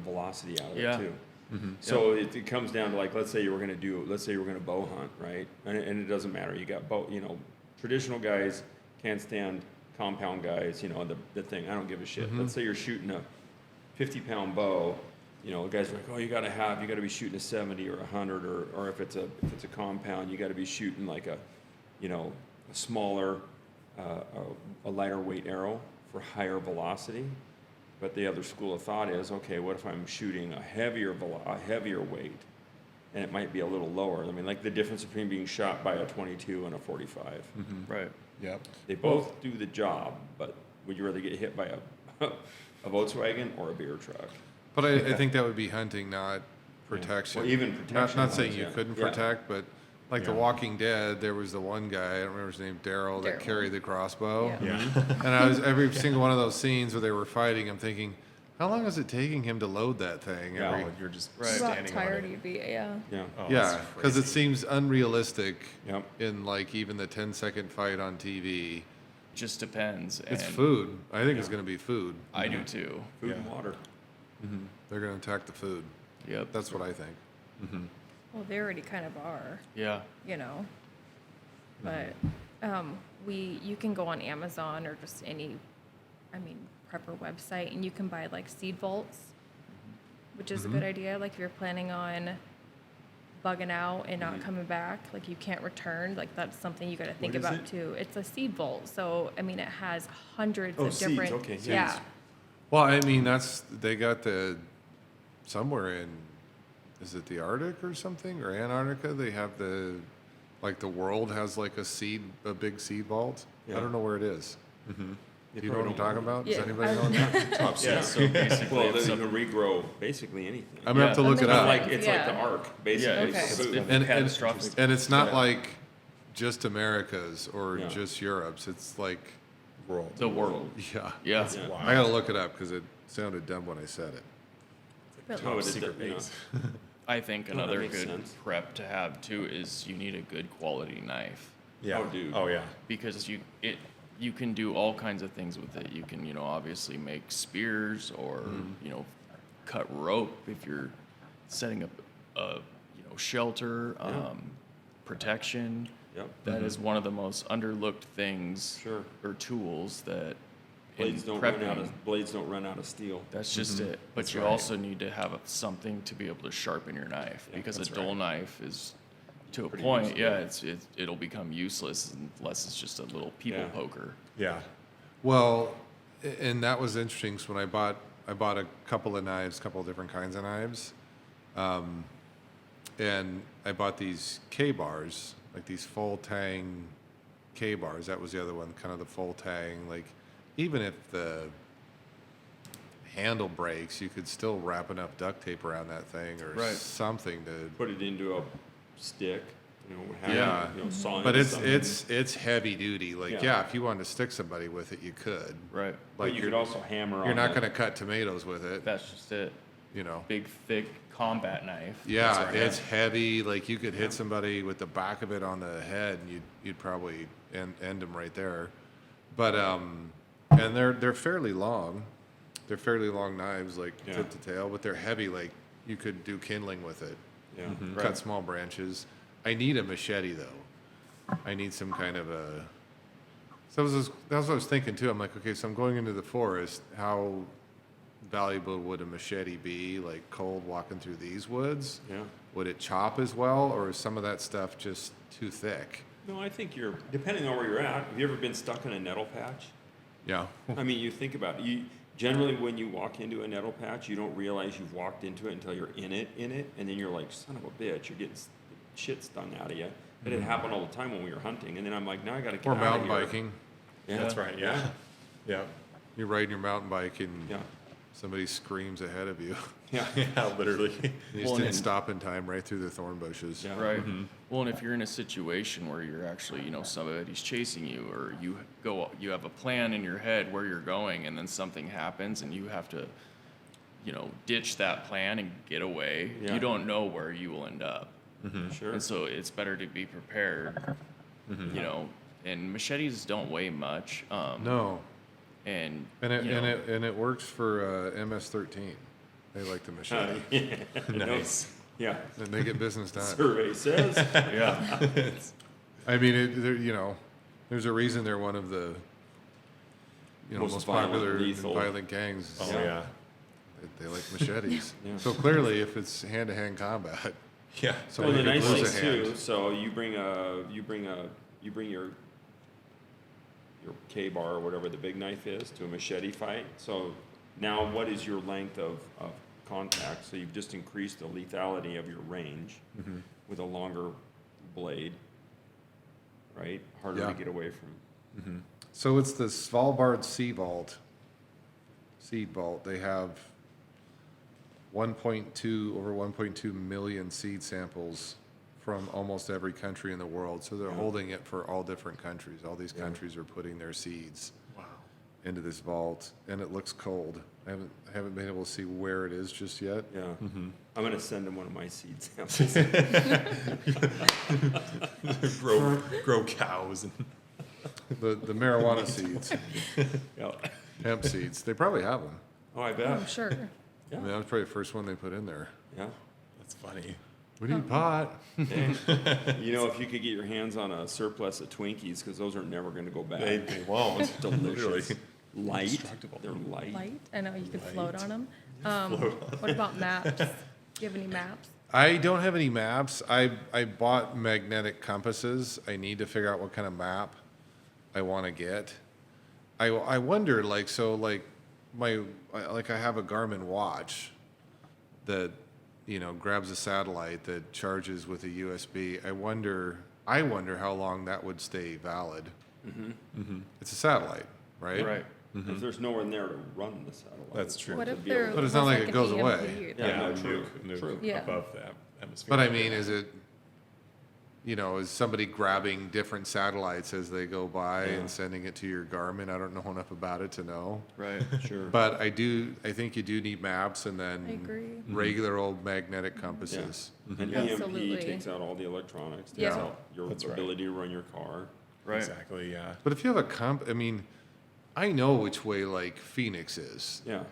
[SPEAKER 5] velocity out of
[SPEAKER 4] Yeah.
[SPEAKER 5] it too. So it comes down to like, let's say you were going to bow hunt, right? And it doesn't matter. You got traditional guys can't stand compound guys, the thing. I don't give a shit. Let's say you're shooting a 50-pound bow. The guys are like, oh, you got to be shooting a 70 or 100, or if it's a compound, you got to be shooting like a smaller, a lighter weight arrow for higher velocity. But the other school of thought is, okay, what if I'm shooting a heavier weight, and it might be a little lower? I mean, like the difference between being shot by a 22 and a 45.
[SPEAKER 4] Right.
[SPEAKER 2] Yep.
[SPEAKER 5] They both do the job, but would you rather get hit by a Volkswagen or a beer truck?
[SPEAKER 1] But I think that would be hunting, not protection.
[SPEAKER 5] Well, even
[SPEAKER 1] Not
[SPEAKER 5] protection
[SPEAKER 1] saying
[SPEAKER 5] wise,
[SPEAKER 1] you
[SPEAKER 5] yeah.
[SPEAKER 1] couldn't
[SPEAKER 5] Yeah.
[SPEAKER 1] protect, but like The
[SPEAKER 2] Yeah.
[SPEAKER 1] Walking Dead, there was the one guy, I don't remember his name, Daryl, that
[SPEAKER 3] Daryl.
[SPEAKER 1] carried the crossbow.
[SPEAKER 3] Yeah.
[SPEAKER 2] Yeah.
[SPEAKER 1] And I was every single one of those scenes where they were fighting, I'm thinking, how long is it taking him to load that thing?
[SPEAKER 5] Yeah.
[SPEAKER 1] Every-
[SPEAKER 2] Oh, you're just
[SPEAKER 4] Right.
[SPEAKER 3] How
[SPEAKER 2] standing
[SPEAKER 3] tired
[SPEAKER 2] on it.
[SPEAKER 3] you'd be, yeah.
[SPEAKER 5] Yeah.
[SPEAKER 2] Oh,
[SPEAKER 1] yeah,
[SPEAKER 2] that's
[SPEAKER 1] because it
[SPEAKER 2] crazy.
[SPEAKER 1] seems unrealistic
[SPEAKER 5] Yep.
[SPEAKER 1] in like even the 10-second fight on TV.
[SPEAKER 4] Just depends.
[SPEAKER 1] It's
[SPEAKER 4] and
[SPEAKER 1] food. I think it's going to be food.
[SPEAKER 4] I do too.
[SPEAKER 5] Food
[SPEAKER 2] Yeah.
[SPEAKER 5] and water.
[SPEAKER 1] They're going to attack the food.
[SPEAKER 4] Yep.
[SPEAKER 1] That's what I think.
[SPEAKER 3] Well, they already kind of are,
[SPEAKER 4] Yeah.
[SPEAKER 3] you know. But you can go on Amazon or just any, prepper website, and you can buy like seed vaults, which is a good idea. Like if you're planning on bugging out and not coming back, like you can't return, like that's something you got to think
[SPEAKER 5] What is
[SPEAKER 3] about
[SPEAKER 5] it?
[SPEAKER 3] too. It's a seed vault, so it has hundreds
[SPEAKER 5] Oh,
[SPEAKER 3] of
[SPEAKER 5] seeds,
[SPEAKER 3] different.
[SPEAKER 5] okay, seeds.
[SPEAKER 3] Yeah.
[SPEAKER 1] Well, they got somewhere in, is it the Arctic or something, or Antarctica? They have the world has like a big seed vault.
[SPEAKER 5] Yeah.
[SPEAKER 1] I don't know where it is.
[SPEAKER 5] You
[SPEAKER 1] Do you know what I'm talking about? Does
[SPEAKER 3] Yeah,
[SPEAKER 1] anybody
[SPEAKER 3] I-
[SPEAKER 1] know that?
[SPEAKER 2] Top
[SPEAKER 4] Yeah.
[SPEAKER 2] secret.
[SPEAKER 4] So basically,
[SPEAKER 5] Well,
[SPEAKER 4] if
[SPEAKER 5] then you
[SPEAKER 4] some-
[SPEAKER 5] can regrow basically anything.
[SPEAKER 1] I'm gonna have to
[SPEAKER 4] Yeah.
[SPEAKER 1] look it
[SPEAKER 3] Something
[SPEAKER 1] up.
[SPEAKER 5] Like it's like the
[SPEAKER 3] Yeah.
[SPEAKER 5] arc, basically.
[SPEAKER 4] Yeah,
[SPEAKER 3] Okay.
[SPEAKER 5] for food.
[SPEAKER 1] And-
[SPEAKER 4] catastrophic.
[SPEAKER 1] And it's not
[SPEAKER 5] Yeah.
[SPEAKER 1] like just America's or
[SPEAKER 5] Yeah.
[SPEAKER 1] just Europe's. It's like,
[SPEAKER 2] World.
[SPEAKER 4] the world.
[SPEAKER 1] yeah.
[SPEAKER 4] Yeah.
[SPEAKER 2] That's
[SPEAKER 5] Yeah.
[SPEAKER 2] wild.
[SPEAKER 1] I gotta look it up because it sounded dumb when I said it.
[SPEAKER 5] Oh,
[SPEAKER 2] Top
[SPEAKER 5] it
[SPEAKER 2] secret
[SPEAKER 5] did,
[SPEAKER 2] base.
[SPEAKER 4] I think
[SPEAKER 5] No, that
[SPEAKER 4] another
[SPEAKER 5] makes
[SPEAKER 4] good
[SPEAKER 5] sense.
[SPEAKER 4] prep to have too is you need a good quality knife
[SPEAKER 2] Yeah.
[SPEAKER 5] Oh, dude.
[SPEAKER 2] Oh, yeah.
[SPEAKER 4] because you can do all kinds of things with it. You can, obviously make spears or, cut rope if you're setting up a, shelter, protection.
[SPEAKER 5] Yep.
[SPEAKER 4] That is one of the most underlooked things
[SPEAKER 5] Sure.
[SPEAKER 4] or tools that
[SPEAKER 5] Blades
[SPEAKER 4] in
[SPEAKER 5] don't
[SPEAKER 4] prepping,
[SPEAKER 5] run out of steel.
[SPEAKER 4] that's just it. But
[SPEAKER 2] That's
[SPEAKER 4] you
[SPEAKER 2] right.
[SPEAKER 4] also need to have something to be able to sharpen your knife
[SPEAKER 5] Yeah,
[SPEAKER 4] because a
[SPEAKER 2] that's
[SPEAKER 4] dull
[SPEAKER 2] right.
[SPEAKER 4] knife is, to a
[SPEAKER 5] Pretty
[SPEAKER 4] point,
[SPEAKER 5] useless.
[SPEAKER 4] it'll become useless unless it's just a little people
[SPEAKER 5] Yeah.
[SPEAKER 4] poker.
[SPEAKER 2] Yeah.
[SPEAKER 1] Well, and that was interesting. So when I bought a couple of knives, couple of different kinds of knives, and I bought these K-bars, like these full tang K-bars. That was the other one, kind of the full tang. Like, even if the handle breaks, you could still wrap enough duct tape around that thing or
[SPEAKER 4] Right.
[SPEAKER 1] something to.
[SPEAKER 5] Put it into a stick, have
[SPEAKER 1] Yeah.
[SPEAKER 5] it, saw
[SPEAKER 1] But
[SPEAKER 5] into something.
[SPEAKER 1] it's heavy duty. Like,
[SPEAKER 5] Yeah.
[SPEAKER 1] yeah, if you wanted to stick somebody with it, you could.
[SPEAKER 4] Right.
[SPEAKER 5] But
[SPEAKER 1] Like
[SPEAKER 5] you
[SPEAKER 1] you're,
[SPEAKER 5] could also hammer on
[SPEAKER 1] you're not
[SPEAKER 5] the-
[SPEAKER 1] going to cut tomatoes with it.
[SPEAKER 4] That's just it.
[SPEAKER 1] You know.
[SPEAKER 4] Big, thick combat knife.
[SPEAKER 1] Yeah,
[SPEAKER 4] That's right.
[SPEAKER 1] it's heavy. Like you could hit somebody with the back of it on the head, and you'd probably end them right there. But and they're fairly long. They're fairly long knives, like
[SPEAKER 5] Yeah.
[SPEAKER 1] tip to tail, but they're heavy. Like you could do kindling with it,
[SPEAKER 5] Yeah.
[SPEAKER 1] cut small branches. I need a machete though. I need some kind of a. So that's what I was thinking too. I'm like, okay, so I'm going into the forest. How valuable would a machete be, like cold walking through these woods?
[SPEAKER 5] Yeah.
[SPEAKER 1] Would it chop as well, or is some of that stuff just too thick?
[SPEAKER 5] No, I think depending on where you're at. Have you ever been stuck in a nettle patch?
[SPEAKER 1] Yeah.
[SPEAKER 5] I mean, you think about it. Generally, when you walk into a nettle patch, you don't realize you've walked into it until you're in it, and then you're like, son of a bitch, you're getting shit stung out of you. But it happened all the time when we were hunting, and then I'm like, now I got to get
[SPEAKER 1] Or
[SPEAKER 5] out of
[SPEAKER 1] mountain
[SPEAKER 5] here.
[SPEAKER 1] biking.
[SPEAKER 5] Yeah.
[SPEAKER 2] That's right. Yeah. Yeah.
[SPEAKER 1] You're riding your mountain bike and
[SPEAKER 5] Yeah.
[SPEAKER 1] somebody screams ahead of you.
[SPEAKER 5] Yeah.
[SPEAKER 2] Yeah. Literally.
[SPEAKER 1] You just
[SPEAKER 4] Well,
[SPEAKER 1] didn't
[SPEAKER 4] and-
[SPEAKER 1] stop in time, right through the thorn bushes.
[SPEAKER 5] Yeah.
[SPEAKER 4] Right. Well, and if you're in a situation where you're actually, somebody's chasing you, or you have a plan in your head where you're going, and then something happens, and you have to, ditch that plan and get away.
[SPEAKER 5] Yeah.
[SPEAKER 4] You don't know where you will end up,
[SPEAKER 5] Sure.
[SPEAKER 4] and so it's better to be prepared. And machetes don't weigh much.
[SPEAKER 1] No,
[SPEAKER 4] And
[SPEAKER 1] it works for MS-13. They like the machete,
[SPEAKER 2] Nice.
[SPEAKER 5] Yeah.
[SPEAKER 1] and they get business done.
[SPEAKER 5] Survey says.
[SPEAKER 4] yeah.
[SPEAKER 1] I mean, there's a reason they're one of the
[SPEAKER 5] Most
[SPEAKER 1] most
[SPEAKER 5] violent,
[SPEAKER 1] popular and
[SPEAKER 5] lethal.
[SPEAKER 1] violent gangs.
[SPEAKER 2] Oh
[SPEAKER 5] Yeah.
[SPEAKER 2] yeah.
[SPEAKER 1] They like machetes.
[SPEAKER 5] Yeah.
[SPEAKER 1] So clearly, if it's hand-to-hand combat,
[SPEAKER 2] Yeah.
[SPEAKER 5] Well,
[SPEAKER 1] somebody
[SPEAKER 5] the
[SPEAKER 1] could
[SPEAKER 5] nice
[SPEAKER 1] lose
[SPEAKER 5] thing
[SPEAKER 1] a hand.
[SPEAKER 5] too. So you bring your K-bar or whatever the big knife is to a machete fight. So now, what is your length of contact? So you've just increased the lethality of your range with a longer blade, right? Harder
[SPEAKER 1] Yeah.
[SPEAKER 5] to get away from.
[SPEAKER 1] So it's the Svalbard Seed Vault. They have over 1.2 million seed samples from almost every country in the world. So they're holding it for all different countries. All these countries are putting their seeds
[SPEAKER 2] Wow.
[SPEAKER 1] into this vault, and it looks cold. I haven't been able to see where it is just yet.
[SPEAKER 5] Yeah. I'm gonna send him one of my seed samples.
[SPEAKER 2] grow cows and
[SPEAKER 1] The marijuana seeds,
[SPEAKER 5] Yeah.
[SPEAKER 1] hemp seeds, they probably have them.
[SPEAKER 5] Oh, I
[SPEAKER 3] I'm
[SPEAKER 5] bet.
[SPEAKER 3] sure.
[SPEAKER 1] I mean, that was probably the first one they put in there.
[SPEAKER 5] Yeah.
[SPEAKER 2] that's funny.
[SPEAKER 1] We need pot.
[SPEAKER 5] Hey, if you could get your hands on a surplus of Twinkies, because those are never going to go bad.
[SPEAKER 2] They won't.
[SPEAKER 5] Delicious. Light.
[SPEAKER 2] Indestructible.
[SPEAKER 5] They're light.
[SPEAKER 3] Light. I know you can float on them. What about maps? Do you have any maps?
[SPEAKER 1] I don't have any maps. I bought magnetic compasses. I need to figure out what kind of map I want to get. I wonder, I have a Garmin watch that, grabs a satellite that charges with a USB. I wonder how long that would stay valid. It's a satellite, right?
[SPEAKER 4] Right.
[SPEAKER 5] If there's nowhere in there to run the satellite.
[SPEAKER 2] That's true.
[SPEAKER 3] What
[SPEAKER 5] to
[SPEAKER 3] if
[SPEAKER 5] be able
[SPEAKER 3] there
[SPEAKER 5] to-
[SPEAKER 1] But it's
[SPEAKER 3] was
[SPEAKER 1] not like
[SPEAKER 3] like
[SPEAKER 1] it
[SPEAKER 3] an
[SPEAKER 1] goes
[SPEAKER 3] EMP
[SPEAKER 1] away.
[SPEAKER 3] or-
[SPEAKER 5] Yeah, no,
[SPEAKER 2] nuke
[SPEAKER 5] true.
[SPEAKER 3] Yeah.
[SPEAKER 2] above the atmosphere.
[SPEAKER 1] But I mean, is somebody grabbing different satellites as they go by
[SPEAKER 5] Yeah.
[SPEAKER 1] and sending it to your Garmin? I don't know enough about it to know.
[SPEAKER 4] Right.
[SPEAKER 5] Sure.
[SPEAKER 1] But I think you do need maps and then
[SPEAKER 3] I agree.
[SPEAKER 1] regular old magnetic compasses.
[SPEAKER 5] And
[SPEAKER 3] Absolutely.
[SPEAKER 5] EMP takes out all the electronics, takes
[SPEAKER 3] Yeah.
[SPEAKER 5] out your
[SPEAKER 2] That's right.
[SPEAKER 5] ability to run your car.
[SPEAKER 4] Right.
[SPEAKER 2] Exactly. Yeah.
[SPEAKER 1] But if you have I mean, I know which way like Phoenix is.
[SPEAKER 5] Yeah,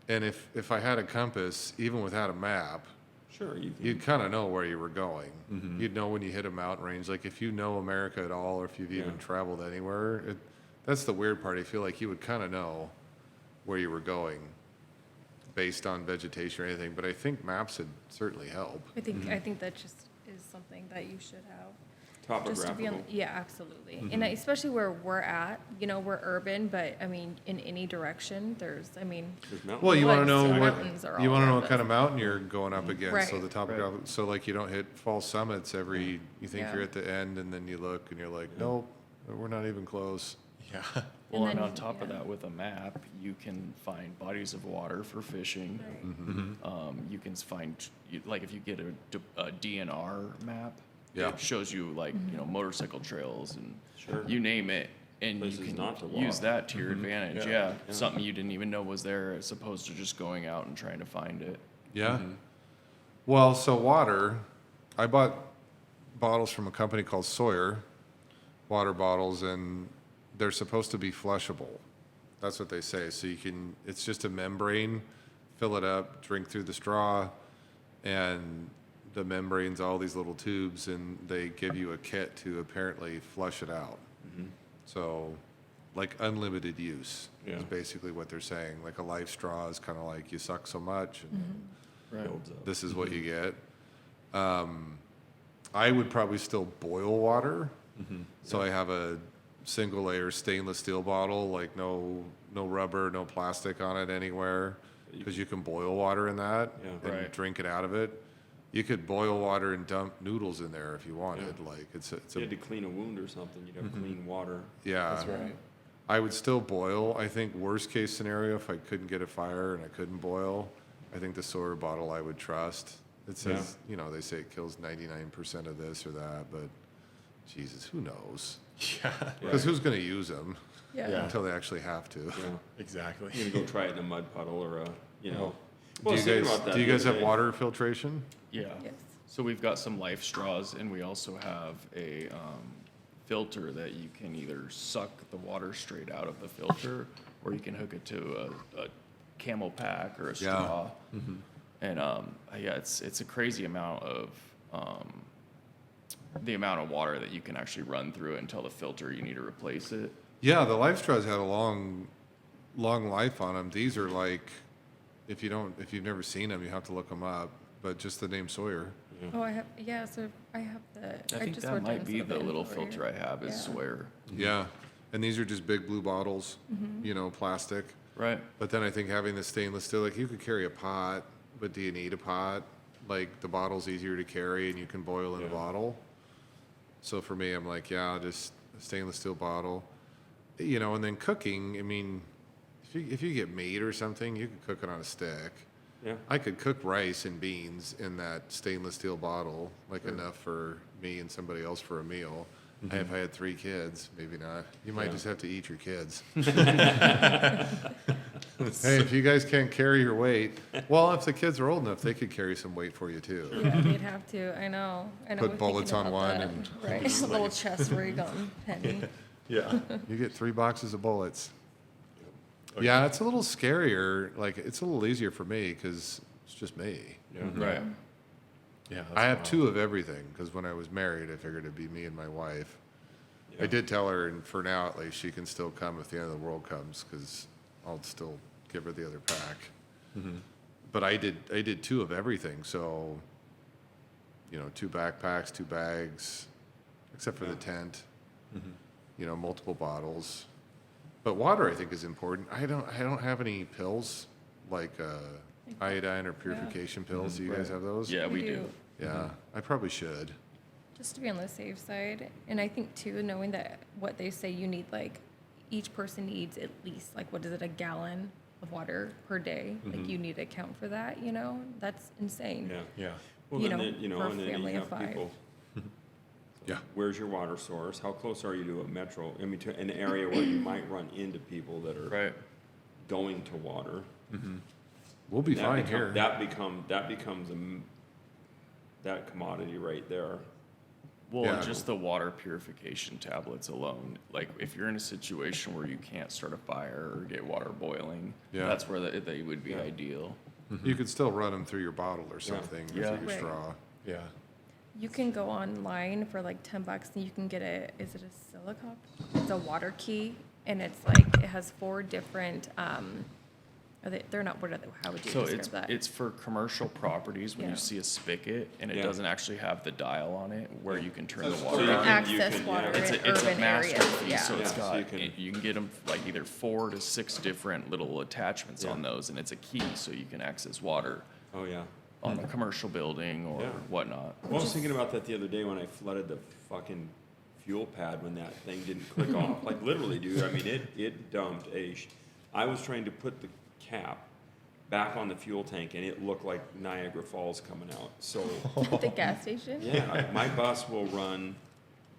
[SPEAKER 1] And if I had a compass, even without a map,
[SPEAKER 5] sure, you can,
[SPEAKER 1] you'd kind of know where you were going. You'd know when you hit a mountain range. Like if you know America at all, or if you've even
[SPEAKER 5] Yeah.
[SPEAKER 1] traveled anywhere, that's the weird part. I feel like you would kind of know where you were going based on vegetation or anything. But I think maps would certainly help.
[SPEAKER 3] I think that just is something that you should have. Just to be on,
[SPEAKER 5] topographical.
[SPEAKER 3] yeah, absolutely. And especially where we're at, you know, we're urban, but I mean, in any direction, there's, I mean,
[SPEAKER 5] There's mountains.
[SPEAKER 1] Well, you want to
[SPEAKER 3] Woods
[SPEAKER 1] know
[SPEAKER 3] and
[SPEAKER 1] what
[SPEAKER 3] mountains are
[SPEAKER 1] you
[SPEAKER 3] all
[SPEAKER 1] want to know
[SPEAKER 3] around
[SPEAKER 1] what kind
[SPEAKER 3] us.
[SPEAKER 1] of mountain you're going up against. So
[SPEAKER 3] Right.
[SPEAKER 1] the topographical, so like you don't hit false summits every. You think
[SPEAKER 3] Yeah.
[SPEAKER 1] you're at the end, and then you look and you're like, nope, we're not even close.
[SPEAKER 2] Yeah.
[SPEAKER 4] Well, and
[SPEAKER 3] then-
[SPEAKER 4] on top of
[SPEAKER 3] yeah.
[SPEAKER 4] that, with a map, you can find bodies of water for fishing. You can find, like, if you get a DNR map,
[SPEAKER 1] Yeah.
[SPEAKER 4] it shows you, like, you know, motorcycle trails and
[SPEAKER 5] Sure.
[SPEAKER 4] you name it, and
[SPEAKER 5] Places
[SPEAKER 4] you can
[SPEAKER 5] not to
[SPEAKER 4] use
[SPEAKER 5] walk.
[SPEAKER 4] that to your advantage.
[SPEAKER 5] Yeah.
[SPEAKER 4] Yeah, something you didn't even know was there, as opposed to just going out and trying to find it.
[SPEAKER 1] Yeah. Well, so water, I bought bottles from a company called Sawyer, water bottles, and they're supposed to be flushable. That's what they say. So you can, it's just a membrane, fill it up, drink through the straw, and the membrane's all these little tubes, and they give you a kit to apparently flush it out. So, like unlimited use
[SPEAKER 5] Yeah.
[SPEAKER 1] is basically what they're saying. Like a life straw is kind of like you suck so much, and
[SPEAKER 4] Right.
[SPEAKER 5] Builds up.
[SPEAKER 1] this is what you get. I would probably still boil water. So I have a single layer stainless steel bottle, like no rubber, no plastic on it anywhere, because you can boil water in that
[SPEAKER 5] Yeah.
[SPEAKER 1] and
[SPEAKER 4] Right.
[SPEAKER 1] drink it out of it. You could boil water and dump noodles in there if you wanted. Like it's
[SPEAKER 5] If you had to clean a wound or something, you'd have clean water.
[SPEAKER 1] yeah.
[SPEAKER 2] That's right.
[SPEAKER 1] I would still boil. I think worst case scenario, if I couldn't get a fire and I couldn't boil, I think the Sawyer bottle I would trust. It says, you know, they say it kills 99% of this or that, but Jesus, who knows?
[SPEAKER 2] Yeah.
[SPEAKER 1] Because who's going to use them
[SPEAKER 3] yeah.
[SPEAKER 1] until they actually have to?
[SPEAKER 5] Yeah.
[SPEAKER 2] Exactly.
[SPEAKER 5] You're gonna go try it in a mud puddle or a, you know.
[SPEAKER 1] Do
[SPEAKER 5] Well, I was thinking about that
[SPEAKER 1] do you
[SPEAKER 5] the
[SPEAKER 1] guys
[SPEAKER 5] other
[SPEAKER 1] have
[SPEAKER 5] day.
[SPEAKER 1] water filtration?
[SPEAKER 4] Yeah.
[SPEAKER 3] Yes.
[SPEAKER 4] So we've got some life straws, and we also have a filter that you can either suck the water straight out of the filter, or you can hook it to a camel pack or a straw. And yeah, it's a crazy amount of the amount of water that you can actually run through it until the filter you need to replace it.
[SPEAKER 1] Yeah, the Life Straws had a long life on them. These are like, if you've never seen them, you have to look them up. But just the name Sawyer.
[SPEAKER 3] Oh, I have, yeah, so I have the.
[SPEAKER 4] I think
[SPEAKER 3] just
[SPEAKER 4] that
[SPEAKER 3] wrote down
[SPEAKER 4] might be
[SPEAKER 3] some of
[SPEAKER 4] the little
[SPEAKER 3] info
[SPEAKER 4] filter I
[SPEAKER 3] here.
[SPEAKER 4] have is
[SPEAKER 3] Yeah.
[SPEAKER 4] Sawyer.
[SPEAKER 1] Yeah, and these are just big blue bottles, you know, plastic.
[SPEAKER 4] Right.
[SPEAKER 1] But then I think having the stainless steel, like you could carry a pot, but do you need a pot? Like the bottle's easier to carry and you can boil in a
[SPEAKER 5] Yeah.
[SPEAKER 1] bottle. So for me, I'm like, yeah, just a stainless steel bottle. You know, and then cooking, I mean, if you get meat or something, you could cook it on a stick.
[SPEAKER 5] Yeah.
[SPEAKER 1] I could cook rice and beans in that stainless steel bottle, like enough for me and somebody else for a meal. If I had 3 kids, maybe not. You might
[SPEAKER 5] Yeah.
[SPEAKER 1] just have to eat your kids. Hey, if you guys can't carry your weight, well, if the kids are old enough, they could carry some weight for you too.
[SPEAKER 3] Yeah, they'd have to, I know.
[SPEAKER 1] Put
[SPEAKER 3] we're thinking
[SPEAKER 1] bullets on
[SPEAKER 3] about
[SPEAKER 1] one
[SPEAKER 3] that.
[SPEAKER 1] and-
[SPEAKER 3] Right, a little chest rig on Penny.
[SPEAKER 2] Yeah.
[SPEAKER 1] You get 3 boxes of bullets. Yeah, it's a little scarier. Like, it's a little easier for me because it's just me.
[SPEAKER 5] Yeah.
[SPEAKER 4] Right.
[SPEAKER 2] Yeah.
[SPEAKER 1] I have 2 of everything because when I was married, I figured it'd be me and my wife. I
[SPEAKER 5] Yeah.
[SPEAKER 1] did tell her, and for now at least, she can still come if the end of the world comes because I'll still give her the other pack. But I did 2 of everything. So, you know, 2 backpacks, 2 bags, except for the tent. You know, multiple bottles. But water, I think, is important. I don't have any pills like iodine or purification pills. Do you guys have those?
[SPEAKER 4] Yeah, we do.
[SPEAKER 1] Yeah, I probably should.
[SPEAKER 3] Just to be on the safe side. And I think too, knowing that what they say you need, like, each person needs at least, like, what is it, a gallon of water per day? Like, you need to account for that, you know? That's insane.
[SPEAKER 5] Yeah.
[SPEAKER 2] Yeah.
[SPEAKER 5] Well,
[SPEAKER 3] You
[SPEAKER 5] then,
[SPEAKER 3] know,
[SPEAKER 5] you know,
[SPEAKER 3] for a
[SPEAKER 5] and then
[SPEAKER 3] family
[SPEAKER 5] you
[SPEAKER 3] of
[SPEAKER 5] have
[SPEAKER 3] 5.
[SPEAKER 5] people.
[SPEAKER 1] Yeah.
[SPEAKER 5] Where's your water source? How close are you to a metro? I mean, to an area where you might run into people that are
[SPEAKER 4] Right.
[SPEAKER 5] going to water.
[SPEAKER 1] We'll be
[SPEAKER 5] That
[SPEAKER 1] fine
[SPEAKER 5] become-
[SPEAKER 1] here.
[SPEAKER 5] That becomes that commodity right there.
[SPEAKER 4] Well,
[SPEAKER 1] Yeah.
[SPEAKER 4] and just the water purification tablets alone, like if you're in a situation where you can't start a fire or get water boiling,
[SPEAKER 1] Yeah.
[SPEAKER 4] that's where they would be ideal.
[SPEAKER 1] You could still run them through your bottle or something, or
[SPEAKER 4] Yeah.
[SPEAKER 1] through your
[SPEAKER 3] Right.
[SPEAKER 1] straw. Yeah.
[SPEAKER 3] You can go online for like $10 and you can get is it a silicone? It's a water key and it's like, it has 4 different, they're not, what are they, how would you
[SPEAKER 4] So
[SPEAKER 3] describe that?
[SPEAKER 4] it's for commercial properties when
[SPEAKER 3] Yeah.
[SPEAKER 4] you see a spigot and it
[SPEAKER 5] Yeah.
[SPEAKER 4] doesn't actually have the dial on it where you can turn the
[SPEAKER 5] So
[SPEAKER 4] water
[SPEAKER 5] you
[SPEAKER 4] on.
[SPEAKER 5] can-
[SPEAKER 3] Access
[SPEAKER 5] yeah.
[SPEAKER 3] water
[SPEAKER 4] It's
[SPEAKER 3] in
[SPEAKER 4] a
[SPEAKER 3] urban
[SPEAKER 4] master
[SPEAKER 3] areas,
[SPEAKER 4] piece,
[SPEAKER 3] yeah.
[SPEAKER 4] so it's
[SPEAKER 5] Yeah, so
[SPEAKER 4] got,
[SPEAKER 5] you can-
[SPEAKER 4] you can get them like either 4 to 6 different little attachments
[SPEAKER 5] Yeah.
[SPEAKER 4] on those, and it's a key so you can access water
[SPEAKER 5] Oh, yeah.
[SPEAKER 4] on a commercial building or
[SPEAKER 5] Yeah.
[SPEAKER 4] whatnot.
[SPEAKER 5] Well, I was thinking about that the other day when I flooded the fucking fuel pad when that thing didn't click off. Like literally, dude, I mean, it dumped I was trying to put the cap back on the fuel tank and it looked like Niagara Falls coming out. So,
[SPEAKER 3] At the gas station?
[SPEAKER 5] yeah, my bus will run,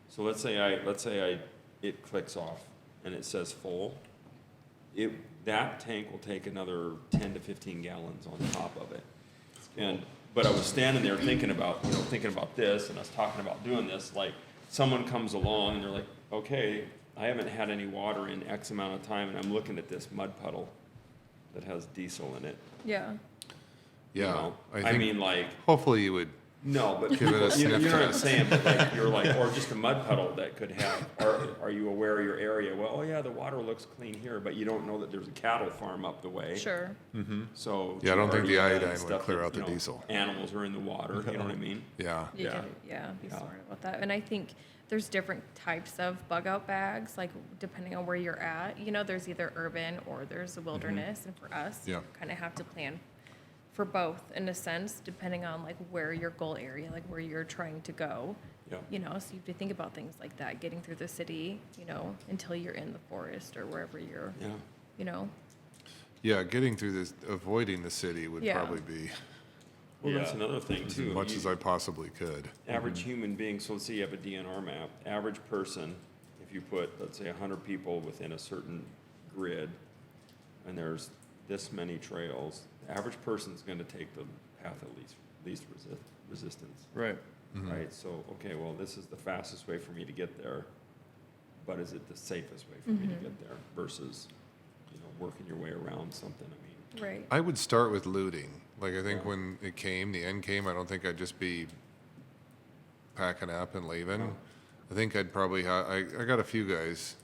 [SPEAKER 5] so let's say it clicks off and it says full. That tank will take another 10 to 15 gallons on top of it. But I was standing there thinking about this, and I was talking about doing this, like, someone comes along and they're like, okay, I haven't had any water in X amount of time, and I'm looking at this mud puddle that has diesel in it.
[SPEAKER 3] Yeah.
[SPEAKER 5] you
[SPEAKER 1] Yeah.
[SPEAKER 5] know?
[SPEAKER 1] I
[SPEAKER 5] I
[SPEAKER 1] think
[SPEAKER 5] mean, like,
[SPEAKER 1] hopefully you would.
[SPEAKER 5] no, but
[SPEAKER 1] Give it a
[SPEAKER 5] you know
[SPEAKER 1] sniff
[SPEAKER 5] what I'm
[SPEAKER 1] test.
[SPEAKER 5] saying, but like, you're like, or just a mud puddle that could have, are you aware of your area? Well, oh yeah, the water looks clean here, but you don't know that there's a cattle farm up the way.
[SPEAKER 3] Sure.
[SPEAKER 5] So.
[SPEAKER 1] Yeah, I don't think the
[SPEAKER 5] already
[SPEAKER 1] iodine
[SPEAKER 5] had
[SPEAKER 1] would
[SPEAKER 5] stuff
[SPEAKER 1] clear
[SPEAKER 5] that,
[SPEAKER 1] out the
[SPEAKER 5] you know,
[SPEAKER 1] diesel.
[SPEAKER 5] Animals are in the water, you know what I mean?
[SPEAKER 1] Yeah.
[SPEAKER 3] You
[SPEAKER 5] Yeah.
[SPEAKER 3] gotta, be
[SPEAKER 5] Yeah.
[SPEAKER 3] smart about that. And I think there's different types of bug out bags, like depending on where you're at. You know, there's either urban or there's the wilderness. And for us,
[SPEAKER 1] Yeah.
[SPEAKER 3] you kind of have to plan for both in a sense, depending on like where your goal area, like where you're trying to go.
[SPEAKER 5] Yeah.
[SPEAKER 3] You know, so you have to think about things like that, getting through the city, you know, until you're in the forest or wherever you're,
[SPEAKER 5] Yeah.
[SPEAKER 3] you know.
[SPEAKER 1] Yeah, getting through this, avoiding the city would
[SPEAKER 3] Yeah.
[SPEAKER 1] probably be
[SPEAKER 5] Well, that's
[SPEAKER 2] Yeah.
[SPEAKER 5] another thing
[SPEAKER 1] as
[SPEAKER 5] too.
[SPEAKER 1] much
[SPEAKER 5] You-
[SPEAKER 1] as I possibly could.
[SPEAKER 5] Average human being, so let's say you have a DNR map, average person, if you put, let's say, 100 people within a certain grid, and there's this many trails, the average person's gonna take the path of least resistance,
[SPEAKER 4] Right.
[SPEAKER 5] right? So, okay, well, this is the fastest way for me to get there, but is it the safest way for me to get there versus, working your way around something, I mean.
[SPEAKER 3] Right.
[SPEAKER 1] I would start with looting. Like, I think
[SPEAKER 5] Yeah.
[SPEAKER 1] when the end came, I don't think I'd just be packing up and leaving.
[SPEAKER 5] No.
[SPEAKER 1] I think I'd probably, I got a few guys,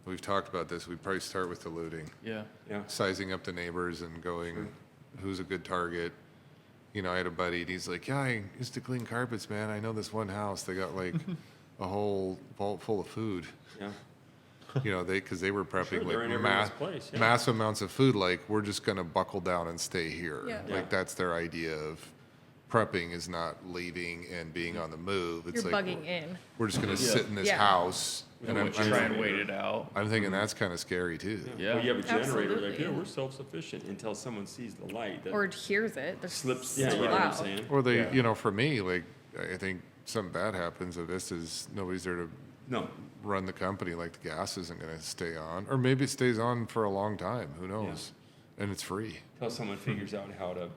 [SPEAKER 1] we've talked about this, we'd probably start with the looting.
[SPEAKER 4] Yeah.
[SPEAKER 5] Yeah,
[SPEAKER 1] Sizing up the neighbors and going,
[SPEAKER 5] Sure.
[SPEAKER 1] who's a good target? You know, I had a buddy, and he's like, yeah, I used to clean carpets, man. I know this one house, they got like a whole vault full of food.
[SPEAKER 5] yeah,
[SPEAKER 1] You know, because they were prepping
[SPEAKER 5] they're in
[SPEAKER 1] like
[SPEAKER 5] everyone's place, yeah.
[SPEAKER 1] massive amounts of food. Like, we're just gonna buckle down and stay here.
[SPEAKER 3] Yeah.
[SPEAKER 5] Yeah.
[SPEAKER 1] Like, that's their idea of prepping, is not leaving and being on the move. It's
[SPEAKER 3] You're
[SPEAKER 1] like
[SPEAKER 3] bugging in.
[SPEAKER 1] we're just gonna
[SPEAKER 4] Yeah.
[SPEAKER 1] sit in this
[SPEAKER 3] Yeah.
[SPEAKER 1] house, and I'm
[SPEAKER 4] Try and wait it out.
[SPEAKER 1] thinking that's kind of scary too.
[SPEAKER 4] Yeah.
[SPEAKER 5] Well, you have a generator, like,
[SPEAKER 3] Absolutely.
[SPEAKER 5] yeah, we're self-sufficient until someone sees the light that
[SPEAKER 3] Or hears it. They're
[SPEAKER 5] slips,
[SPEAKER 3] so
[SPEAKER 5] yeah, you know what I'm
[SPEAKER 3] loud.
[SPEAKER 5] saying?
[SPEAKER 1] Or they,
[SPEAKER 5] Yeah.
[SPEAKER 1] you know, for me, like, I think something bad happens. If this is nobody's there to
[SPEAKER 5] No,
[SPEAKER 1] run the company, like the gas isn't gonna stay on, or maybe it stays on for a long time. Who knows? And it's free.
[SPEAKER 5] until someone figures out how to,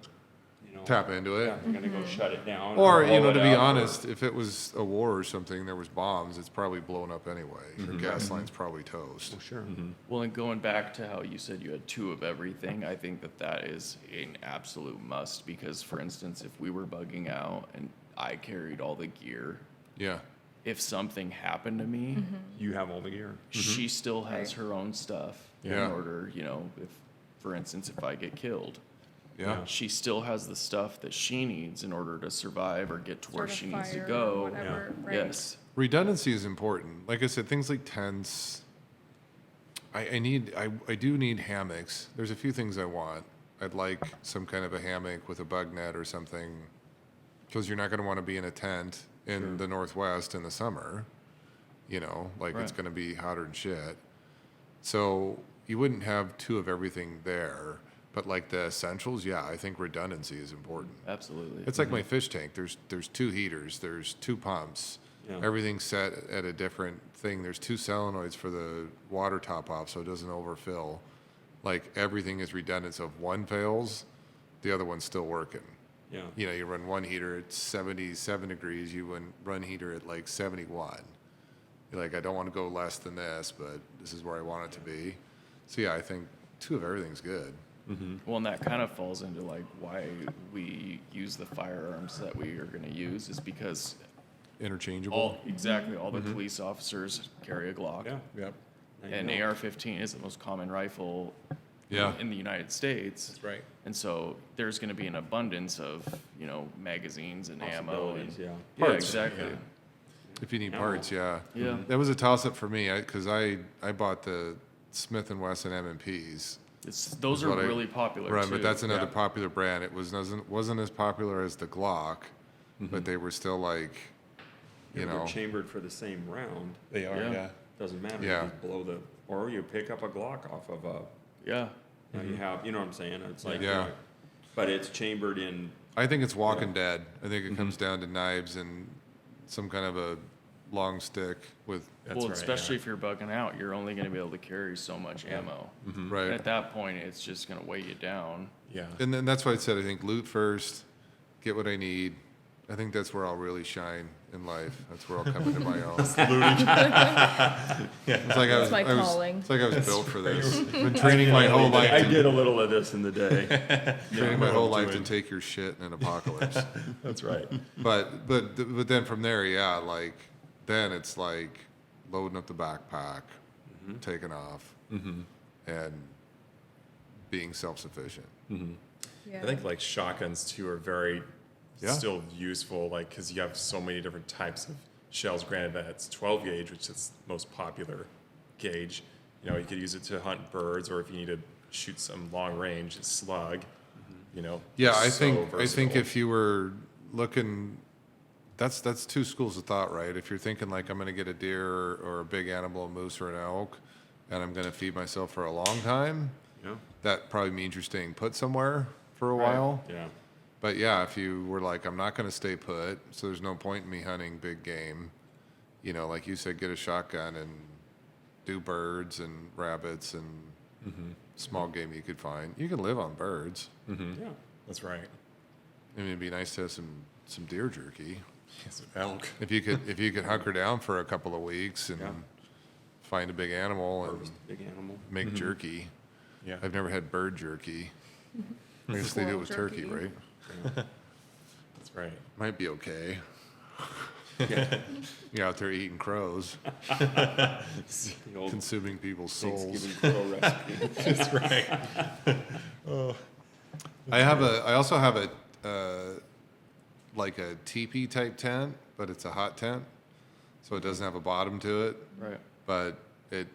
[SPEAKER 1] Tap into it.
[SPEAKER 5] yeah, they're gonna go shut it down.
[SPEAKER 1] Or, you
[SPEAKER 5] blow
[SPEAKER 1] know,
[SPEAKER 5] it
[SPEAKER 1] to be
[SPEAKER 5] up, or-
[SPEAKER 1] honest, if it was a war or something, there was bombs, it's probably blown up anyway. Your gas line's probably toast.
[SPEAKER 5] Oh, sure.
[SPEAKER 4] Well, and going back to how you said you had 2 of everything, I think that is an absolute must because, for instance, if we were bugging out and I carried all the gear,
[SPEAKER 1] Yeah.
[SPEAKER 4] if something happened to me,
[SPEAKER 5] You have all the gear.
[SPEAKER 4] she still has
[SPEAKER 3] Right.
[SPEAKER 4] her own stuff
[SPEAKER 1] Yeah.
[SPEAKER 4] in order, if, for instance, if I get killed,
[SPEAKER 1] Yeah.
[SPEAKER 4] she still has the stuff that she needs in order to survive or get to where
[SPEAKER 3] Start a
[SPEAKER 4] she needs to
[SPEAKER 3] fire or
[SPEAKER 4] go.
[SPEAKER 3] whatever, right?
[SPEAKER 4] Yes.
[SPEAKER 1] Redundancy is important. Like I said, things like tents. I do need hammocks. There's a few things I want. I'd like some kind of a hammock with a bug net or something, because you're not going to want to be in a tent in the Northwest in the summer. You know, like it's
[SPEAKER 4] Right.
[SPEAKER 1] going to be hotter than shit. So you wouldn't have 2 of everything there. But like the essentials, yeah, I think redundancy is important.
[SPEAKER 4] Absolutely.
[SPEAKER 1] It's like my fish tank. There's 2 heaters. There's 2 pumps.
[SPEAKER 5] Yeah.
[SPEAKER 1] Everything's set at a different thing. There's 2 solenoids for the water top off, so it doesn't overfill. Like, everything is redundant. So if one fails, the other one's still working.
[SPEAKER 5] Yeah.
[SPEAKER 1] You know, you run one heater at 77 degrees, you run heater at like 71. You're like, I don't want to go less than this, but this is where I want it to be. So yeah, I think 2 of everything's good.
[SPEAKER 4] Well, and that kind of falls into like why we use the firearms that we are going to use is because
[SPEAKER 1] Interchangeable.
[SPEAKER 4] all the police officers carry a Glock.
[SPEAKER 5] Yeah.
[SPEAKER 1] Yep.
[SPEAKER 4] And AR-15 is the most common rifle
[SPEAKER 1] Yeah.
[SPEAKER 4] in the United States.
[SPEAKER 1] That's right.
[SPEAKER 4] And so there's going to be an abundance of, you know, magazines and ammo. And,
[SPEAKER 5] Possibilities, yeah.
[SPEAKER 4] yeah,
[SPEAKER 1] Parts,
[SPEAKER 4] exactly.
[SPEAKER 1] yeah. If you need
[SPEAKER 5] Ammo.
[SPEAKER 1] parts, yeah.
[SPEAKER 4] Yeah.
[SPEAKER 1] That was a toss-up for me, because I bought the Smith & Wesson M&Ps.
[SPEAKER 4] Those are
[SPEAKER 1] what I-
[SPEAKER 4] really popular
[SPEAKER 1] Right,
[SPEAKER 4] too.
[SPEAKER 1] but that's another
[SPEAKER 2] Yeah.
[SPEAKER 1] popular brand. It wasn't as popular as the Glock, but they were still like, you
[SPEAKER 5] They're
[SPEAKER 1] know,
[SPEAKER 5] chambered for the same round.
[SPEAKER 2] They are,
[SPEAKER 4] Yeah.
[SPEAKER 2] yeah.
[SPEAKER 5] Doesn't matter.
[SPEAKER 1] Yeah.
[SPEAKER 5] You just blow the, or you pick up a Glock off of a,
[SPEAKER 4] Yeah.
[SPEAKER 5] now you have, you know what I'm saying? It's like,
[SPEAKER 1] Yeah.
[SPEAKER 5] but it's chambered in,
[SPEAKER 1] I think it's Walking Dead. I think it comes down to knives and some kind of a long stick with,
[SPEAKER 2] That's
[SPEAKER 4] Well,
[SPEAKER 2] right,
[SPEAKER 4] especially
[SPEAKER 2] yeah.
[SPEAKER 4] if you're bugging out, you're only going to be able to carry so much ammo. And
[SPEAKER 1] right.
[SPEAKER 4] at that point, it's just going to weigh you down.
[SPEAKER 2] Yeah.
[SPEAKER 1] And then that's why I said, I think loot first, get what I need. I think that's where I'll really shine in life. That's where I'll come into my own. It's like
[SPEAKER 3] That's my calling.
[SPEAKER 1] It's like I was built for this. I've been training my whole life.
[SPEAKER 5] I
[SPEAKER 1] to-
[SPEAKER 5] did a little of this in the day.
[SPEAKER 1] Training my whole life to
[SPEAKER 2] doing.
[SPEAKER 1] take your shit in an apocalypse.
[SPEAKER 2] That's right.
[SPEAKER 1] But then from there, yeah, like then it's like loading up the backpack, taking off, and being self-sufficient.
[SPEAKER 3] Yeah.
[SPEAKER 2] I think like shotguns too are very
[SPEAKER 1] Yeah.
[SPEAKER 2] still useful, like because you have so many different types of shells. Granted that it's 12 gauge, which is the most popular gauge. You know, you could use it to hunt birds, or if you need to shoot some long range slug. You know.
[SPEAKER 1] Yeah,
[SPEAKER 2] they're
[SPEAKER 1] I
[SPEAKER 2] so
[SPEAKER 1] think
[SPEAKER 2] versatile.
[SPEAKER 1] if you were looking, that's 2 schools of thought, right? If you're thinking like I'm going to get a deer or a big animal, a moose or an elk, and I'm going to feed myself for a long time,
[SPEAKER 5] Yeah.
[SPEAKER 1] that probably means you're staying put somewhere for a
[SPEAKER 4] Right.
[SPEAKER 1] while.
[SPEAKER 5] Yeah.
[SPEAKER 1] But yeah, if you were like, I'm not going to stay put, so there's no point in me hunting big game, you know, like you said, get a shotgun and do birds and rabbits and small game you could find. You can live on birds.
[SPEAKER 5] Yeah.
[SPEAKER 2] That's right.
[SPEAKER 1] I mean, it'd be nice to have some deer jerky.
[SPEAKER 2] Yes, elk.
[SPEAKER 1] If you could hunker down for a couple of weeks and
[SPEAKER 5] Yeah.
[SPEAKER 1] find a big animal and
[SPEAKER 5] Harvest a big animal.
[SPEAKER 1] make jerky.
[SPEAKER 2] Yeah.
[SPEAKER 1] I've never had bird jerky. I guess they do it with
[SPEAKER 3] Squirrel
[SPEAKER 1] turkey,
[SPEAKER 3] jerky.
[SPEAKER 1] right?
[SPEAKER 2] That's right.
[SPEAKER 1] Might be okay.
[SPEAKER 5] Yeah.
[SPEAKER 1] You're out there eating crows,
[SPEAKER 5] The old
[SPEAKER 1] consuming people's souls.
[SPEAKER 5] Thanksgiving crow recipe.
[SPEAKER 2] That's right.
[SPEAKER 1] I also have a like a teepee type tent, but it's a hot tent, so it doesn't have a bottom to it.
[SPEAKER 4] Right.
[SPEAKER 1] But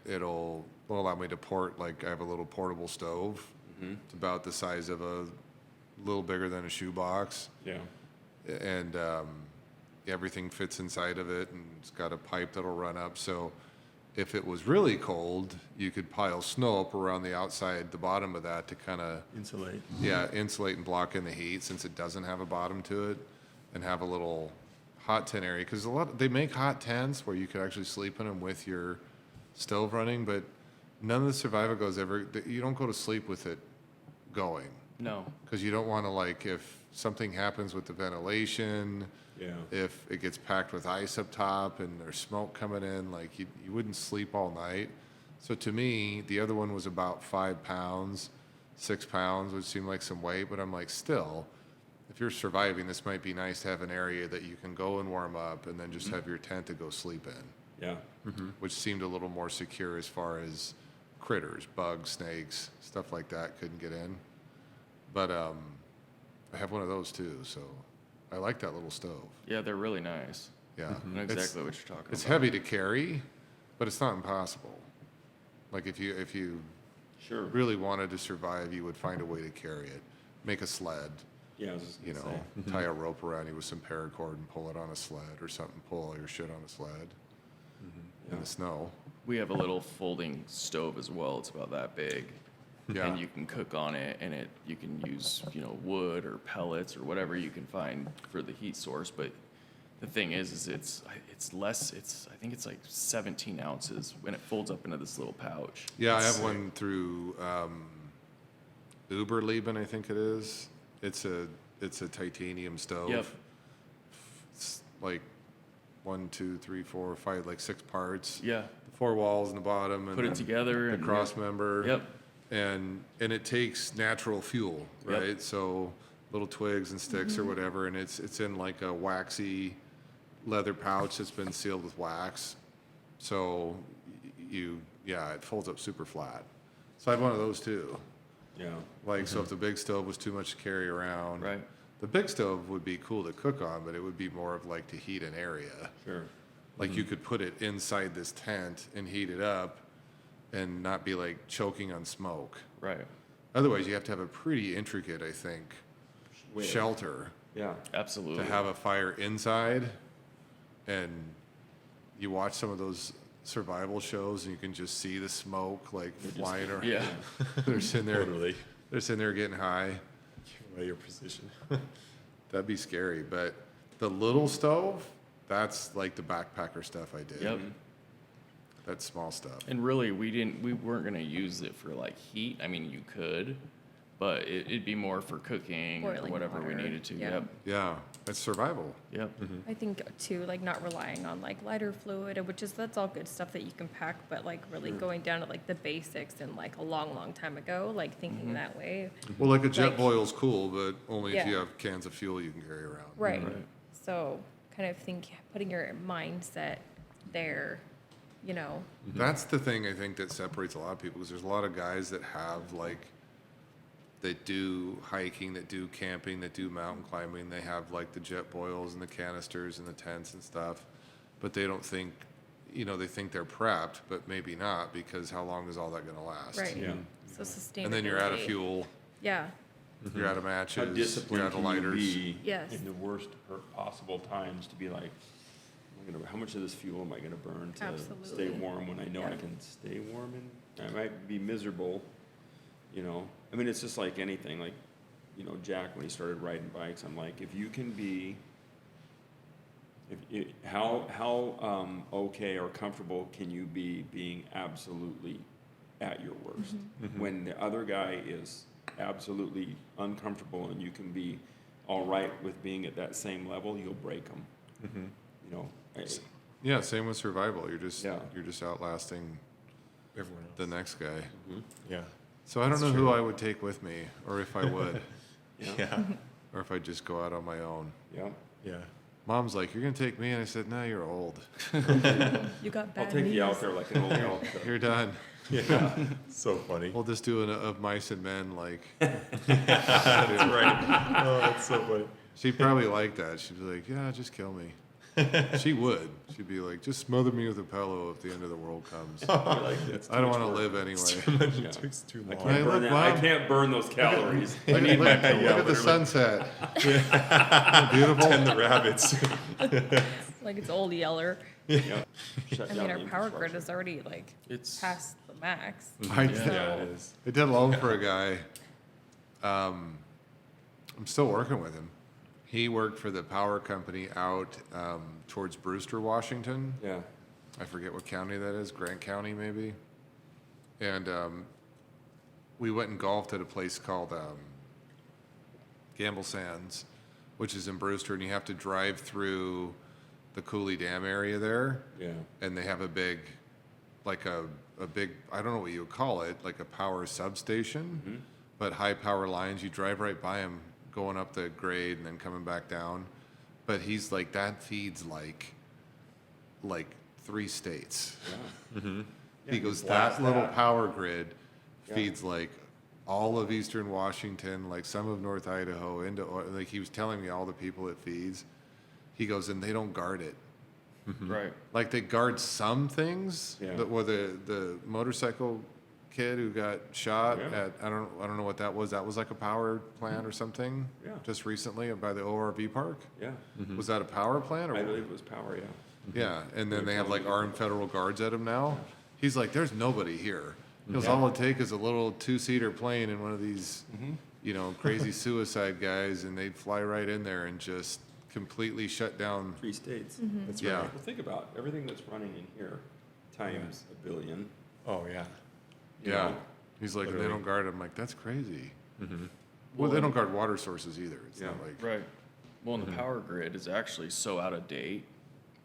[SPEAKER 1] it'll allow me to like I have a little portable stove. It's about the size of a little bigger than a shoebox,
[SPEAKER 5] Yeah.
[SPEAKER 1] and everything fits inside of it, and it's got a pipe that'll run up. So if it was really cold, you could pile snow up around the outside, the bottom of that, to kind of
[SPEAKER 5] Insulate.
[SPEAKER 1] insulate and block in the heat, since it doesn't have a bottom to it, and have a little hot tent area. Because they make hot tents where you could actually sleep in them with your stove running, but none of the survival goes you don't go to sleep with it going,
[SPEAKER 4] No.
[SPEAKER 1] because you don't want to, like, if something happens with the ventilation,
[SPEAKER 5] Yeah.
[SPEAKER 1] if it gets packed with ice up top and there's smoke coming in, like you wouldn't sleep all night. So to me, the other one was about 5 pounds, 6 pounds, which seemed like some weight, but I'm like, still, if you're surviving, this might be nice to have an area that you can go and warm up and then just have your tent to go sleep in,
[SPEAKER 5] Yeah.
[SPEAKER 1] which seemed a little more secure as far as critters, bugs, snakes, stuff like that couldn't get in. But I have one of those too, so I like that little stove.
[SPEAKER 4] Yeah, they're really nice.
[SPEAKER 1] Yeah.
[SPEAKER 4] I know exactly what you're talking
[SPEAKER 1] It's
[SPEAKER 4] about.
[SPEAKER 1] heavy to carry, but it's not impossible. Like if you
[SPEAKER 5] Sure.
[SPEAKER 1] really wanted to survive, you would find a way to carry it. Make a sled,
[SPEAKER 5] Yeah. I was just
[SPEAKER 1] you
[SPEAKER 5] gonna
[SPEAKER 1] know,
[SPEAKER 5] say.
[SPEAKER 1] tie a rope around you with some paracord and pull it on a sled or something, pull all your shit on a sled in the snow.
[SPEAKER 4] We have a little folding stove as well. It's about that big.
[SPEAKER 1] Yeah.
[SPEAKER 4] And you can cook on it, and you can use, you know, wood or pellets or whatever you can find for the heat source. But the thing is it's less. I think it's like 17 ounces when it folds up into this little pouch.
[SPEAKER 1] Yeah, I
[SPEAKER 2] That's
[SPEAKER 1] have one through Uberleben, I think it is. It's a it's a titanium stove.
[SPEAKER 4] Yep.
[SPEAKER 1] It's like 1, 2, 3, 4, 5, like 6 parts.
[SPEAKER 4] Yeah.
[SPEAKER 1] The 4 walls in the bottom and
[SPEAKER 4] Put it
[SPEAKER 1] then
[SPEAKER 4] together
[SPEAKER 1] the
[SPEAKER 4] and
[SPEAKER 1] cross member.
[SPEAKER 4] Yep.
[SPEAKER 1] And it takes natural fuel,
[SPEAKER 4] Yep.
[SPEAKER 1] right? So little twigs and sticks or whatever, and it's in like a waxy leather pouch that's been sealed with wax. So it folds up super flat. So I have one of those too.
[SPEAKER 5] Yeah.
[SPEAKER 1] Like, so if the big stove was too much to carry around,
[SPEAKER 4] Right.
[SPEAKER 1] the big stove would be cool to cook on, but it would be more of like to heat an area.
[SPEAKER 5] Sure.
[SPEAKER 1] Like you could put it inside this tent and heat it up and not be like choking on smoke.
[SPEAKER 4] Right.
[SPEAKER 1] Otherwise, you have to have a pretty intricate, I think,
[SPEAKER 5] Way.
[SPEAKER 1] shelter
[SPEAKER 5] Yeah.
[SPEAKER 4] Absolutely.
[SPEAKER 1] to have a fire inside. And you watch some of those survival shows and you can just see the smoke like flying around.
[SPEAKER 4] Yeah.
[SPEAKER 1] They're sitting there,
[SPEAKER 2] Totally.
[SPEAKER 1] they're sitting there getting high.
[SPEAKER 2] Give away your position.
[SPEAKER 1] That'd be scary. But the little stove, that's like the backpacker stuff I did.
[SPEAKER 4] Yep.
[SPEAKER 1] That's small stuff.
[SPEAKER 4] And really, we weren't gonna use it for like heat. I mean, you could, but it'd be more for cooking or
[SPEAKER 3] Boiling
[SPEAKER 4] whatever we
[SPEAKER 3] water.
[SPEAKER 4] needed to.
[SPEAKER 3] Yeah.
[SPEAKER 4] Yep.
[SPEAKER 1] Yeah, it's survival.
[SPEAKER 4] Yep.
[SPEAKER 3] I think too, like not relying on like lighter fluid, which is that's all good stuff that you can pack, but like really going down to like the basics and like a long, long time ago, like thinking that way.
[SPEAKER 1] Well, like a jet
[SPEAKER 3] Like-
[SPEAKER 1] boil's cool, but only if you
[SPEAKER 3] Yeah.
[SPEAKER 1] have cans of fuel you can carry around.
[SPEAKER 3] Right.
[SPEAKER 4] Right.
[SPEAKER 3] So kind of putting your mindset there, you know.
[SPEAKER 1] That's the thing I think that separates a lot of people because there's a lot of guys that have like, that do hiking, that do camping, that do mountain climbing. They have like the jet boils and the canisters and the tents and stuff, but they don't think, they think they're prepped, but maybe not because how long is all that going to last?
[SPEAKER 3] Right.
[SPEAKER 5] Yeah.
[SPEAKER 3] So sustainability.
[SPEAKER 1] And then you're out of fuel,
[SPEAKER 3] Yeah.
[SPEAKER 1] you're out of
[SPEAKER 5] How
[SPEAKER 1] matches, you're
[SPEAKER 5] disciplined
[SPEAKER 1] out of
[SPEAKER 5] can you
[SPEAKER 1] lighters.
[SPEAKER 5] be
[SPEAKER 3] Yes.
[SPEAKER 5] in the worst possible times to be like, how much of this fuel am I gonna burn to stay
[SPEAKER 3] Absolutely.
[SPEAKER 5] warm when I know I
[SPEAKER 3] Yeah.
[SPEAKER 5] can stay warm and I might be miserable, I mean, it's just like anything, like, Jack, when he started riding bikes, I'm like, if you can be, how okay or comfortable can you be being absolutely at your worst? When the other guy is absolutely uncomfortable and you can be all right with being at that same level, you'll break them. I-
[SPEAKER 1] Yeah, same with survival. You're just
[SPEAKER 5] Yeah.
[SPEAKER 1] outlasting
[SPEAKER 2] Everyone else.
[SPEAKER 1] the next guy.
[SPEAKER 2] Yeah.
[SPEAKER 1] So I don't
[SPEAKER 2] That's
[SPEAKER 1] know who
[SPEAKER 2] true.
[SPEAKER 1] I would take with me, or if I would,
[SPEAKER 2] Yeah.
[SPEAKER 1] or if I'd just go out on my own.
[SPEAKER 5] yeah.
[SPEAKER 2] Yeah.
[SPEAKER 1] Mom's like, "You're gonna take me," and I said, "No, you're old.
[SPEAKER 3] You got bad
[SPEAKER 5] I'll take you out
[SPEAKER 3] knees.
[SPEAKER 5] there like an old elk.
[SPEAKER 1] You're done.
[SPEAKER 2] Yeah. So funny.
[SPEAKER 1] We'll just do of mice and men." Like,
[SPEAKER 2] That's right. Oh, that's so funny.
[SPEAKER 1] she'd probably like that. She'd be like, "Yeah, just kill me." She would. She'd be like, "Just smother me with a pillow if the end of the world comes.
[SPEAKER 5] You're like, "That's
[SPEAKER 1] I don't
[SPEAKER 5] too
[SPEAKER 1] want to
[SPEAKER 5] much work."
[SPEAKER 1] live anyway."
[SPEAKER 2] It
[SPEAKER 5] Yeah.
[SPEAKER 2] takes too
[SPEAKER 5] I
[SPEAKER 2] long.
[SPEAKER 1] Hey,
[SPEAKER 5] can't, burn
[SPEAKER 1] look,
[SPEAKER 5] that. I
[SPEAKER 1] Mom.
[SPEAKER 5] can't burn those calories.
[SPEAKER 1] Look,
[SPEAKER 2] need my
[SPEAKER 1] look
[SPEAKER 2] yeah,
[SPEAKER 1] at the
[SPEAKER 2] literally.
[SPEAKER 1] sunset.
[SPEAKER 2] And
[SPEAKER 1] Beautiful.
[SPEAKER 2] the rabbits.
[SPEAKER 3] Like it's old Yeller.
[SPEAKER 5] Yeah. Shut
[SPEAKER 3] I
[SPEAKER 5] down
[SPEAKER 3] mean,
[SPEAKER 5] the
[SPEAKER 3] our power grid
[SPEAKER 5] infrastructure.
[SPEAKER 3] is already like
[SPEAKER 4] It's
[SPEAKER 3] past the max.
[SPEAKER 1] I
[SPEAKER 4] Yeah.
[SPEAKER 1] did,
[SPEAKER 2] Yeah, it is.
[SPEAKER 1] I did a loan for a guy. I'm still working with him. He worked for the power company out towards Brewster, Washington.
[SPEAKER 5] Yeah.
[SPEAKER 1] I forget what county that is, Grant County maybe. And we went and golfed at a place called Gamble Sands, which is in Brewster, and you have to drive through the Cooley Dam area there.
[SPEAKER 5] Yeah.
[SPEAKER 1] And they have a big, like a big, I don't know what you would call it, like a power substation, but high power lines. You drive right by them going up the grade and then coming back down. But he's like, that feeds like 3 states.
[SPEAKER 5] Yeah.
[SPEAKER 1] He
[SPEAKER 5] you
[SPEAKER 1] goes,
[SPEAKER 5] blast
[SPEAKER 1] that little
[SPEAKER 5] that.
[SPEAKER 1] power grid
[SPEAKER 5] Yeah.
[SPEAKER 1] feeds like all of eastern Washington, like some of North Idaho, into, like he was telling me all the people it feeds. He goes, and they don't guard it.
[SPEAKER 4] right.
[SPEAKER 1] Like they guard some things.
[SPEAKER 5] Yeah.
[SPEAKER 1] Or the motorcycle kid who got shot
[SPEAKER 5] Yeah.
[SPEAKER 1] at, I don't know what that was. That was like a power plant or something.
[SPEAKER 5] Yeah.
[SPEAKER 1] Just recently by the ORV park.
[SPEAKER 5] Yeah.
[SPEAKER 1] Was that a power plant or
[SPEAKER 5] I
[SPEAKER 1] what?
[SPEAKER 5] believe it was power, yeah.
[SPEAKER 1] Yeah, and then
[SPEAKER 5] They're
[SPEAKER 1] they have like
[SPEAKER 5] telling me.
[SPEAKER 1] armed federal guards at him now. He's like, there's nobody here. Because
[SPEAKER 5] Yeah.
[SPEAKER 1] all it take is a little 2-seater plane and one of these,
[SPEAKER 5] Mm-hmm.
[SPEAKER 1] crazy suicide guys, and they'd fly right in there and just completely shut down.
[SPEAKER 5] 3 states.
[SPEAKER 2] That's
[SPEAKER 1] Yeah.
[SPEAKER 2] right.
[SPEAKER 5] Well, think about everything that's running in here times a billion.
[SPEAKER 2] Oh, yeah.
[SPEAKER 5] you
[SPEAKER 1] Yeah.
[SPEAKER 5] know?
[SPEAKER 1] He's like, they
[SPEAKER 2] Literally.
[SPEAKER 1] don't guard. I'm like, that's crazy. Well, they don't guard water sources either. It's not
[SPEAKER 5] Yeah.
[SPEAKER 1] like,
[SPEAKER 4] Right. Well, and the power grid is actually so out of date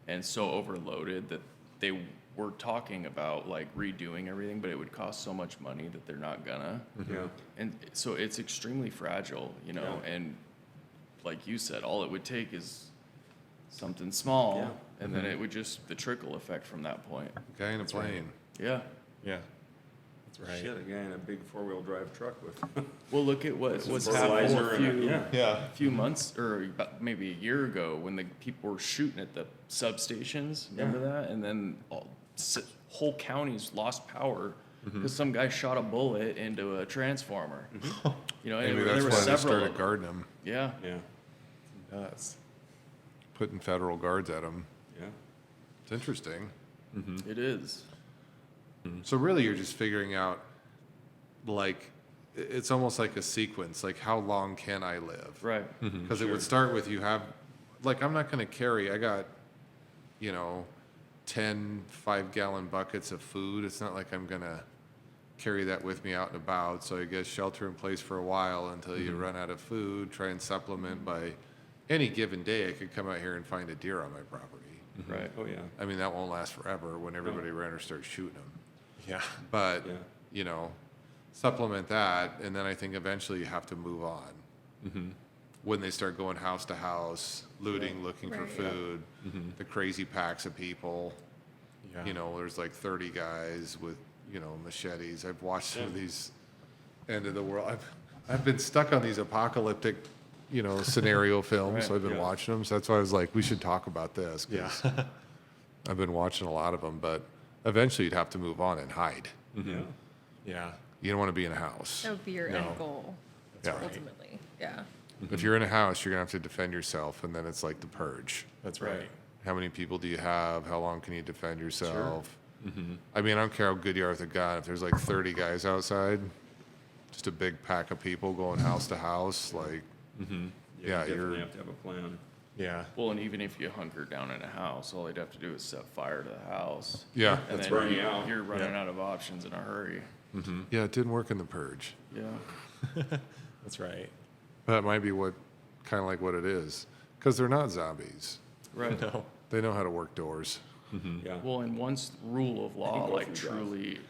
[SPEAKER 4] and so overloaded that they were talking about like redoing everything, but it would cost so much money that they're not gonna.
[SPEAKER 5] Yeah.
[SPEAKER 4] And so it's extremely fragile, you know,
[SPEAKER 5] Yeah.
[SPEAKER 4] and like you said, all it would take is something small,
[SPEAKER 5] Yeah.
[SPEAKER 4] and then it would just, the trickle effect from that point.
[SPEAKER 1] guy in a
[SPEAKER 2] right.
[SPEAKER 1] plane.
[SPEAKER 4] Yeah.
[SPEAKER 2] Yeah. That's right.
[SPEAKER 5] Shit, a guy in a big 4-wheel drive truck with
[SPEAKER 4] Well, look at what's happened
[SPEAKER 5] fertilizer
[SPEAKER 4] a
[SPEAKER 5] and
[SPEAKER 4] few,
[SPEAKER 5] yeah.
[SPEAKER 2] Yeah.
[SPEAKER 4] few months or about maybe a year ago when the people were shooting at the substations. Remember that? And then whole counties lost power because some guy shot a bullet into a transformer. You know, and
[SPEAKER 1] Maybe
[SPEAKER 4] there
[SPEAKER 1] that's
[SPEAKER 4] were
[SPEAKER 1] why they
[SPEAKER 4] several
[SPEAKER 1] started
[SPEAKER 4] of them.
[SPEAKER 1] guarding them,
[SPEAKER 4] Yeah.
[SPEAKER 5] Yeah.
[SPEAKER 2] Nuts.
[SPEAKER 1] putting federal guards at them.
[SPEAKER 5] Yeah.
[SPEAKER 1] It's interesting.
[SPEAKER 4] It is.
[SPEAKER 1] So really, you're just figuring out, like, it's almost like a sequence. Like, how long can I live?
[SPEAKER 4] Right.
[SPEAKER 1] Because it would start with you have, like, I'm not going to carry. I got, 10 5-gallon buckets of food. It's not like I'm going to carry that with me out and about. So I guess shelter in place for a while until you run out of food. Try and supplement by any given day. I could come out here and find a deer on my property.
[SPEAKER 4] Right.
[SPEAKER 5] Oh, yeah.
[SPEAKER 1] I mean, that won't last forever when everybody around here starts shooting them.
[SPEAKER 2] Yeah.
[SPEAKER 1] But,
[SPEAKER 5] Yeah.
[SPEAKER 1] supplement that, and then I think eventually you have to move on. When they start going house to house, looting, looking for
[SPEAKER 3] Right.
[SPEAKER 1] food, the crazy packs of people.
[SPEAKER 2] Yeah.
[SPEAKER 1] There's like 30 guys with, machetes. I've watched some of these end of the world. I've been stuck on these apocalyptic, scenario films, so I've been
[SPEAKER 5] Yeah.
[SPEAKER 1] watching them. So that's why I was like, we should talk about this. 'Cause
[SPEAKER 2] Yeah.
[SPEAKER 1] I've been watching a lot of them, but eventually you'd have to move on and hide.
[SPEAKER 5] Yeah.
[SPEAKER 2] Yeah.
[SPEAKER 1] You don't want to be in a house.
[SPEAKER 3] That would be your
[SPEAKER 2] No.
[SPEAKER 3] end goal,
[SPEAKER 1] Yeah.
[SPEAKER 2] right.
[SPEAKER 3] ultimately. Yeah.
[SPEAKER 1] If you're in a house, you're gonna have to defend yourself, and then it's like the purge.
[SPEAKER 2] That's right.
[SPEAKER 1] How many people do you have? How long can you defend yourself? I mean, I don't care how good you are with a gun. If there's like 30 guys outside, just a big pack of people going house to house, like, Yeah,
[SPEAKER 5] You
[SPEAKER 1] you're-
[SPEAKER 5] definitely have to have a plan.
[SPEAKER 2] Yeah.
[SPEAKER 4] Well, and even if you hunker down in a house, all they'd have to do is set fire to the house.
[SPEAKER 1] yeah,
[SPEAKER 4] And
[SPEAKER 5] That's
[SPEAKER 4] then
[SPEAKER 5] burning out.
[SPEAKER 4] you're running
[SPEAKER 2] Yeah.
[SPEAKER 4] out of options in a hurry.
[SPEAKER 1] yeah, it didn't work in the purge.
[SPEAKER 4] Yeah.
[SPEAKER 2] That's right.
[SPEAKER 1] That might be kind of like what it is, because they're not zombies.
[SPEAKER 4] Right.
[SPEAKER 2] No.
[SPEAKER 1] They know how to work doors.
[SPEAKER 5] Yeah.
[SPEAKER 4] Well, and once rule of law,
[SPEAKER 5] go
[SPEAKER 4] like,
[SPEAKER 5] through that.
[SPEAKER 4] truly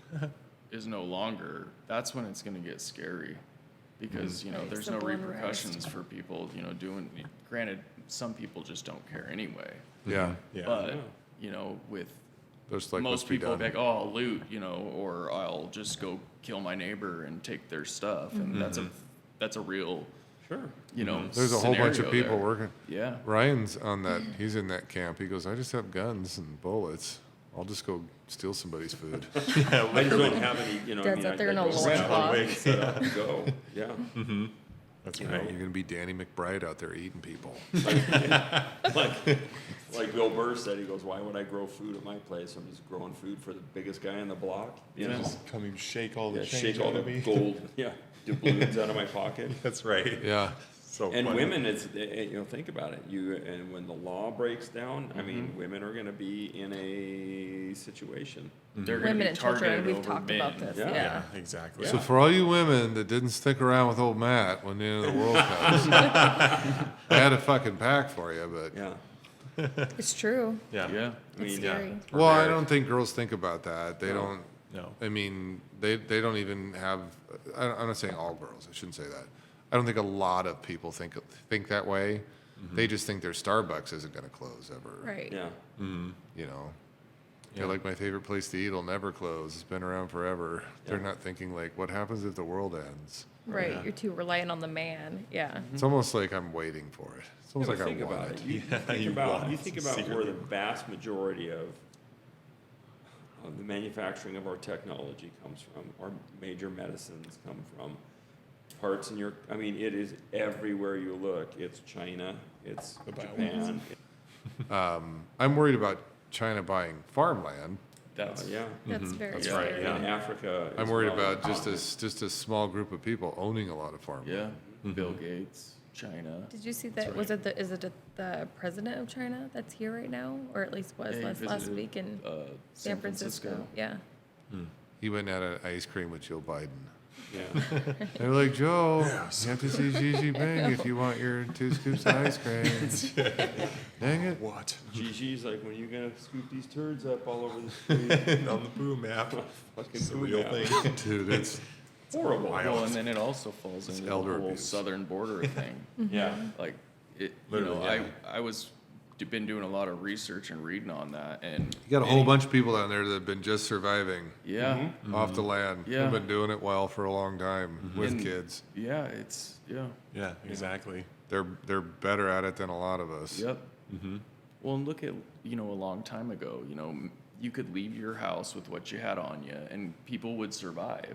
[SPEAKER 4] is no longer, that's when it's gonna get scary. Because,
[SPEAKER 3] Right,
[SPEAKER 4] there's no
[SPEAKER 3] civil unrest.
[SPEAKER 4] repercussions for people, doing, granted, some people just don't care anyway.
[SPEAKER 1] Yeah,
[SPEAKER 2] Yeah.
[SPEAKER 4] But,
[SPEAKER 5] Yeah.
[SPEAKER 4] with
[SPEAKER 1] there's like
[SPEAKER 4] most
[SPEAKER 1] must be
[SPEAKER 4] people,
[SPEAKER 1] done.
[SPEAKER 4] like, oh, I'll loot, or I'll just go kill my neighbor and take their stuff. And that's a real,
[SPEAKER 5] Sure.
[SPEAKER 1] There's a whole bunch of
[SPEAKER 4] scenario
[SPEAKER 1] people
[SPEAKER 4] there.
[SPEAKER 1] working.
[SPEAKER 4] Yeah.
[SPEAKER 1] Ryan's on that. He's in that camp. He goes, I just have guns and bullets. I'll just go steal somebody's food.
[SPEAKER 5] I just don't have any,
[SPEAKER 3] Dad's out there in a
[SPEAKER 5] don't have
[SPEAKER 3] loincloth.
[SPEAKER 5] any set up to go. Yeah.
[SPEAKER 2] That's
[SPEAKER 1] You're
[SPEAKER 2] right.
[SPEAKER 1] gonna be Danny McBride out there eating people.
[SPEAKER 5] Like Bill Burr said, he goes, why would I grow food at my place? I'm just growing food for the biggest guy in the block. You know,
[SPEAKER 2] Just come and shake all the
[SPEAKER 5] yeah,
[SPEAKER 2] change
[SPEAKER 5] shake all
[SPEAKER 2] out
[SPEAKER 5] the
[SPEAKER 2] of me.
[SPEAKER 5] gold, doubloons out of my pocket.
[SPEAKER 2] That's right.
[SPEAKER 1] Yeah,
[SPEAKER 2] So
[SPEAKER 5] And
[SPEAKER 2] funny.
[SPEAKER 5] women, think about it. And when the law breaks down, I mean, women are going to be in a situation.
[SPEAKER 4] They're gonna
[SPEAKER 3] Women
[SPEAKER 4] be
[SPEAKER 3] and children,
[SPEAKER 4] targeted
[SPEAKER 3] we've
[SPEAKER 4] over
[SPEAKER 3] talked about
[SPEAKER 4] men.
[SPEAKER 3] this,
[SPEAKER 5] Yeah.
[SPEAKER 3] yeah.
[SPEAKER 2] Yeah, exactly.
[SPEAKER 1] So for all you women that didn't stick around with old Matt when the end of the world comes, I had a fucking pack for you, but
[SPEAKER 5] Yeah.
[SPEAKER 3] It's true.
[SPEAKER 2] Yeah.
[SPEAKER 4] Yeah.
[SPEAKER 5] I
[SPEAKER 3] It's
[SPEAKER 5] mean,
[SPEAKER 3] scary.
[SPEAKER 1] well, I don't think girls think about that. They don't.
[SPEAKER 2] No.
[SPEAKER 1] I mean, they don't even have. I'm not saying all girls. I shouldn't say that. I don't think a lot of people think that way. They just think their Starbucks isn't going to close ever.
[SPEAKER 3] Right.
[SPEAKER 5] Yeah.
[SPEAKER 1] You know.
[SPEAKER 2] Yeah.
[SPEAKER 1] They're like, my favorite place to eat will never close. It's been around forever. They're
[SPEAKER 5] Yeah.
[SPEAKER 1] not thinking like, what happens if the world ends?
[SPEAKER 3] Right.
[SPEAKER 2] Yeah.
[SPEAKER 3] You're too reliant on the man. Yeah.
[SPEAKER 1] It's almost like I'm waiting for it. It's almost
[SPEAKER 5] Yeah, but
[SPEAKER 1] like
[SPEAKER 5] think
[SPEAKER 1] I want
[SPEAKER 5] about
[SPEAKER 1] it.
[SPEAKER 5] it. You
[SPEAKER 2] Yeah,
[SPEAKER 5] think
[SPEAKER 2] you
[SPEAKER 5] about
[SPEAKER 2] want
[SPEAKER 5] you
[SPEAKER 2] it
[SPEAKER 5] think about where
[SPEAKER 2] secretly.
[SPEAKER 5] the vast majority of the manufacturing of our technology comes from, our major medicines come from. Parts in your, I mean, it is everywhere you look. It's China, it's
[SPEAKER 2] The
[SPEAKER 5] Japan.
[SPEAKER 1] I'm worried about China buying farmland.
[SPEAKER 4] That's,
[SPEAKER 5] Yeah.
[SPEAKER 3] That's very
[SPEAKER 2] That's
[SPEAKER 3] scary.
[SPEAKER 2] right, yeah.
[SPEAKER 5] In Africa.
[SPEAKER 1] I'm
[SPEAKER 5] as
[SPEAKER 1] worried
[SPEAKER 5] well.
[SPEAKER 1] about just a small group of people owning a lot of farmland.
[SPEAKER 4] yeah. Bill Gates, China.
[SPEAKER 3] Did you see that? Was it is it the president of China that's here right now, or at least was
[SPEAKER 4] Yeah, he
[SPEAKER 3] last
[SPEAKER 4] visited,
[SPEAKER 3] week in
[SPEAKER 4] San
[SPEAKER 3] San Francisco? Yeah.
[SPEAKER 1] He went and had an ice cream with Joe Biden.
[SPEAKER 5] Yeah.
[SPEAKER 1] They're like, Joe, you have to see Xi Jinping if you want your 2 scoops of ice cream. Dang it.
[SPEAKER 2] What?
[SPEAKER 5] Gigi's like, when are you gonna scoop these turds up all over the street?
[SPEAKER 2] On the Boo map.
[SPEAKER 5] Fucking
[SPEAKER 2] It's a
[SPEAKER 5] Boo
[SPEAKER 2] real
[SPEAKER 5] map.
[SPEAKER 2] thing.
[SPEAKER 1] Dude, it's
[SPEAKER 5] Horrible.
[SPEAKER 4] Well, and then it also falls into the
[SPEAKER 1] elder
[SPEAKER 4] whole
[SPEAKER 1] abuse.
[SPEAKER 4] southern border thing.
[SPEAKER 5] Yeah.
[SPEAKER 4] Like, it, you know,
[SPEAKER 2] Literally, yeah.
[SPEAKER 4] I was been doing a lot of research and reading on that, and
[SPEAKER 1] you got a whole bunch of people down there that have been just surviving
[SPEAKER 4] yeah,
[SPEAKER 1] off the land.
[SPEAKER 4] Yeah.
[SPEAKER 1] They've been doing it well for a long time with
[SPEAKER 4] And-
[SPEAKER 1] kids.
[SPEAKER 4] yeah, it's yeah,
[SPEAKER 2] Yeah, exactly.
[SPEAKER 1] They're better at it than a lot of us.
[SPEAKER 4] yep. Well, and look at a long time ago, you could leave your house with what you had on you, and people would survive.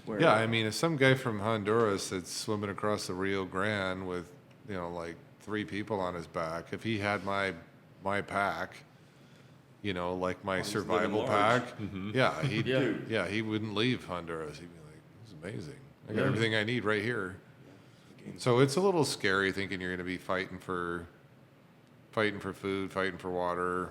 [SPEAKER 4] Where,
[SPEAKER 1] Yeah, I mean, if some guy from Honduras that's swimming across the Rio Grande with, like 3 people on his back, if he had my pack, like my
[SPEAKER 5] he's living
[SPEAKER 1] survival
[SPEAKER 5] large.
[SPEAKER 1] pack, yeah,
[SPEAKER 4] Yeah.
[SPEAKER 1] yeah, he wouldn't leave Honduras. He'd be like, "This is amazing. I got everything I need right here." So it's a little scary thinking you're going to be fighting for food, fighting for water,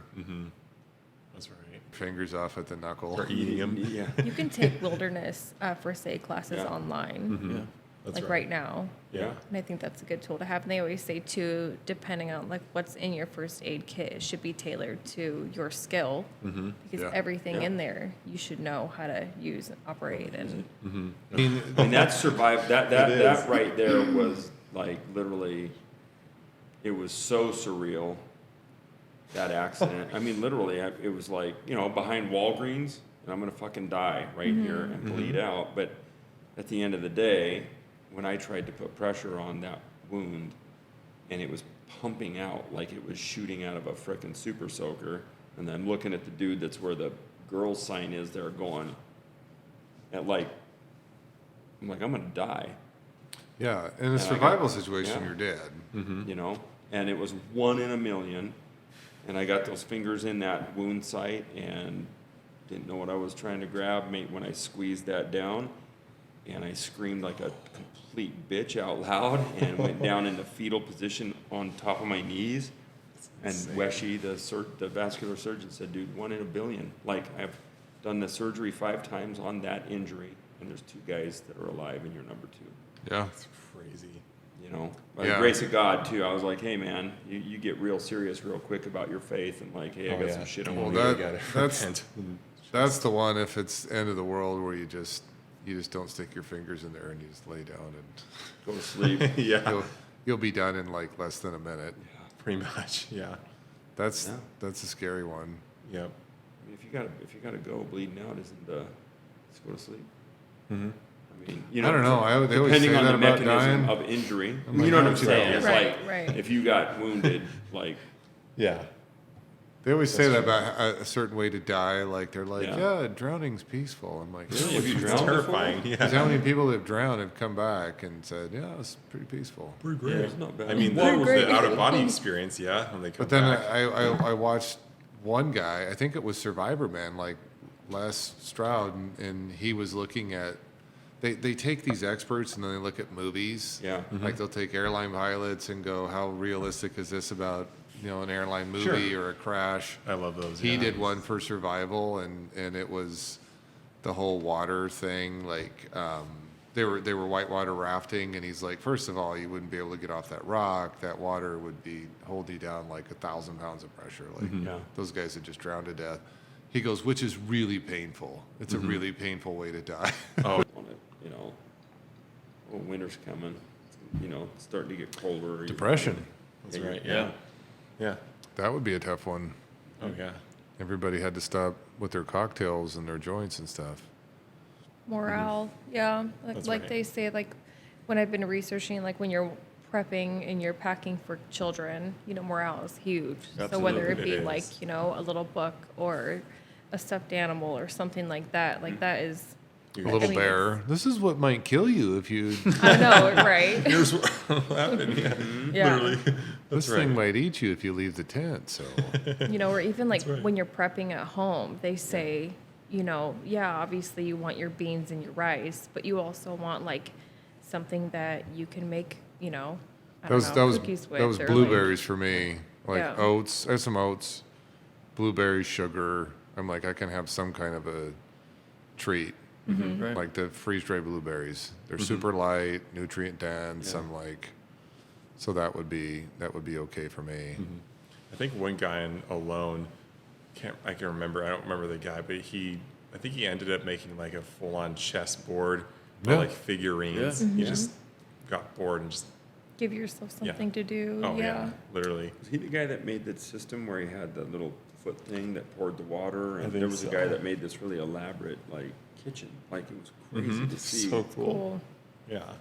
[SPEAKER 2] That's right.
[SPEAKER 1] fingers off at the knuckle.
[SPEAKER 2] Or eating them.
[SPEAKER 5] Yeah.
[SPEAKER 3] You can take wilderness first aid classes
[SPEAKER 5] Yeah.
[SPEAKER 3] online,
[SPEAKER 4] yeah,
[SPEAKER 2] That's
[SPEAKER 3] like
[SPEAKER 2] right.
[SPEAKER 3] right now.
[SPEAKER 2] Yeah.
[SPEAKER 3] And I think that's a good tool to have. And they always say too, depending on like what's in your first aid kit, it should be tailored to your skill. Because
[SPEAKER 1] Yeah.
[SPEAKER 3] everything
[SPEAKER 5] Yeah.
[SPEAKER 3] in there, you should know how to use and operate. And
[SPEAKER 1] I mean,
[SPEAKER 5] And that survived, that
[SPEAKER 2] It
[SPEAKER 5] that
[SPEAKER 2] is.
[SPEAKER 5] right there was like literally, it was so surreal, that accident. I mean, literally, it was like, behind Walgreens, and I'm gonna fucking die right here and bleed out. But at the end of the day, when I tried to put pressure on that wound, and it was pumping out like it was shooting out of a frickin' super soaker, and then looking at the dude that's where the girls sign is there going, I'm like, I'm gonna die.
[SPEAKER 1] yeah, in a
[SPEAKER 5] I
[SPEAKER 1] survival
[SPEAKER 5] got-
[SPEAKER 1] situation,
[SPEAKER 5] yeah.
[SPEAKER 1] you're dead.
[SPEAKER 5] And it was 1 in a million, and I got those fingers in that wound site and didn't know what I was trying to grab. Mate, when I squeezed that down, and I screamed like a complete bitch out loud and went down in the fetal position on top of my knees. And Weshy, the vascular surgeon, said, "Dude, 1 in a billion. Like, I've done the surgery 5 times on that injury, and there's 2 guys that are alive, and you're number 2."
[SPEAKER 1] Yeah.
[SPEAKER 2] It's crazy.
[SPEAKER 5] By
[SPEAKER 1] Yeah.
[SPEAKER 5] the grace of God, too, I was like, hey, man, you get real serious real quick about your faith, and like, hey, I
[SPEAKER 2] Oh,
[SPEAKER 5] got
[SPEAKER 2] yeah.
[SPEAKER 5] some shit I
[SPEAKER 1] Well,
[SPEAKER 5] want
[SPEAKER 1] that-
[SPEAKER 5] to
[SPEAKER 2] gotta
[SPEAKER 1] that's-
[SPEAKER 2] repent.
[SPEAKER 1] That's the one if it's end of the world where you just don't stick your fingers in there and you just lay down and
[SPEAKER 5] go to sleep.
[SPEAKER 2] Yeah,
[SPEAKER 1] you'll be done in like less than a minute.
[SPEAKER 2] pretty much. Yeah.
[SPEAKER 1] That's
[SPEAKER 5] Yeah.
[SPEAKER 1] that's a scary one.
[SPEAKER 2] Yep.
[SPEAKER 5] I mean, if you gotta go bleeding out, isn't just go to sleep.
[SPEAKER 2] Mm-hmm.
[SPEAKER 5] I mean,
[SPEAKER 1] I don't know. They always
[SPEAKER 5] depending
[SPEAKER 1] say
[SPEAKER 5] on
[SPEAKER 1] that
[SPEAKER 5] the
[SPEAKER 1] about
[SPEAKER 5] mechanism
[SPEAKER 1] dying.
[SPEAKER 5] of injury,
[SPEAKER 1] I'm like,
[SPEAKER 5] you know what I'm
[SPEAKER 1] don't you
[SPEAKER 5] saying?
[SPEAKER 1] know?
[SPEAKER 5] It's
[SPEAKER 3] Right,
[SPEAKER 5] like
[SPEAKER 3] right.
[SPEAKER 5] if you got wounded, like
[SPEAKER 2] Yeah.
[SPEAKER 1] They always say
[SPEAKER 2] That's
[SPEAKER 1] that about a certain way to die. Like they're like,
[SPEAKER 5] Yeah.
[SPEAKER 1] yeah, drowning's peaceful. I'm like,
[SPEAKER 5] Really? Have you
[SPEAKER 2] It's
[SPEAKER 5] drowned
[SPEAKER 2] terrifying.
[SPEAKER 5] before?
[SPEAKER 1] because
[SPEAKER 2] Yeah.
[SPEAKER 1] how many people that have drowned have come back and said, yeah, it's pretty peaceful.
[SPEAKER 2] Pretty
[SPEAKER 5] Yeah, it's not bad.
[SPEAKER 2] I mean,
[SPEAKER 3] They're
[SPEAKER 2] that was
[SPEAKER 3] great.
[SPEAKER 2] the out of body experience. Yeah. When they come
[SPEAKER 1] But then
[SPEAKER 2] back.
[SPEAKER 1] I watched one guy, I think it was Survivor Man, like Les Stroud, and he was looking at, they take these experts and then they look at movies.
[SPEAKER 5] Yeah.
[SPEAKER 1] Like they'll take airline pilots and go, how realistic is this about, an airline movie
[SPEAKER 2] Sure.
[SPEAKER 1] or a crash?
[SPEAKER 2] I love those.
[SPEAKER 1] He
[SPEAKER 2] yeah.
[SPEAKER 1] did one for survival, and it was the whole water thing. Like they were whitewater rafting, and he's like, first of all, you wouldn't be able to get off that rock. That water would be hold you down like 1,000 pounds of pressure. Like
[SPEAKER 5] Yeah.
[SPEAKER 1] those guys had just drowned to death. He goes, which is really painful. It's a really painful way to die.
[SPEAKER 2] Oh,
[SPEAKER 5] on it, well, winter's coming, it's starting to get colder.
[SPEAKER 1] Depression.
[SPEAKER 2] that's
[SPEAKER 5] Yeah,
[SPEAKER 2] right.
[SPEAKER 5] yeah.
[SPEAKER 2] Yeah. Yeah.
[SPEAKER 1] That would be a tough one.
[SPEAKER 2] Oh yeah.
[SPEAKER 1] Everybody had to stop with their cocktails and their joints and stuff.
[SPEAKER 3] morale, yeah.
[SPEAKER 2] That's
[SPEAKER 3] Like
[SPEAKER 2] right.
[SPEAKER 3] they say, like when I've been researching, like when you're prepping and you're packing for children, morale is huge. So whether it
[SPEAKER 2] Absolutely,
[SPEAKER 3] be
[SPEAKER 2] it
[SPEAKER 3] like,
[SPEAKER 2] is.
[SPEAKER 3] a little book or a stuffed animal or something like that, like that is,
[SPEAKER 1] A
[SPEAKER 2] You're-
[SPEAKER 1] little
[SPEAKER 3] mean,
[SPEAKER 1] bear. This is what might kill you if you.
[SPEAKER 3] I know, right?
[SPEAKER 2] Here's what happened. Yeah.
[SPEAKER 3] Yeah.
[SPEAKER 2] Literally.
[SPEAKER 1] This
[SPEAKER 2] That's right.
[SPEAKER 1] thing might eat you if you leave the tent. So.
[SPEAKER 3] Or even like
[SPEAKER 2] right.
[SPEAKER 3] when you're prepping at home, they say, yeah, obviously you want your beans and your rice, but you also want like something that you can make, I don't know, cookies with.
[SPEAKER 1] that was
[SPEAKER 3] or,
[SPEAKER 1] blueberries for me. Like
[SPEAKER 3] Yeah.
[SPEAKER 1] oats. I have some oats, blueberries, sugar. I'm like I can have some kind of a treat.
[SPEAKER 4] Right.
[SPEAKER 1] like the freeze-dried blueberries. They're super light, nutrient dense. I'm like, so that would be okay for me.
[SPEAKER 2] I think one guy in Alone, I can remember. I don't remember the guy, but I think he ended up making like a full-on chessboard,
[SPEAKER 1] Yeah.
[SPEAKER 2] like figurines.
[SPEAKER 4] Yeah.
[SPEAKER 2] He just got bored and just,
[SPEAKER 3] Give yourself
[SPEAKER 2] Yeah.
[SPEAKER 3] something to do.
[SPEAKER 2] oh yeah, literally.
[SPEAKER 5] Was he the guy that made that system where he had the little foot thing that poured the water? And
[SPEAKER 2] think
[SPEAKER 5] there was a
[SPEAKER 2] so.
[SPEAKER 5] guy that made this really elaborate, like, kitchen. Like, it was crazy to see.
[SPEAKER 2] So cool.
[SPEAKER 3] Cool.
[SPEAKER 2] Yeah.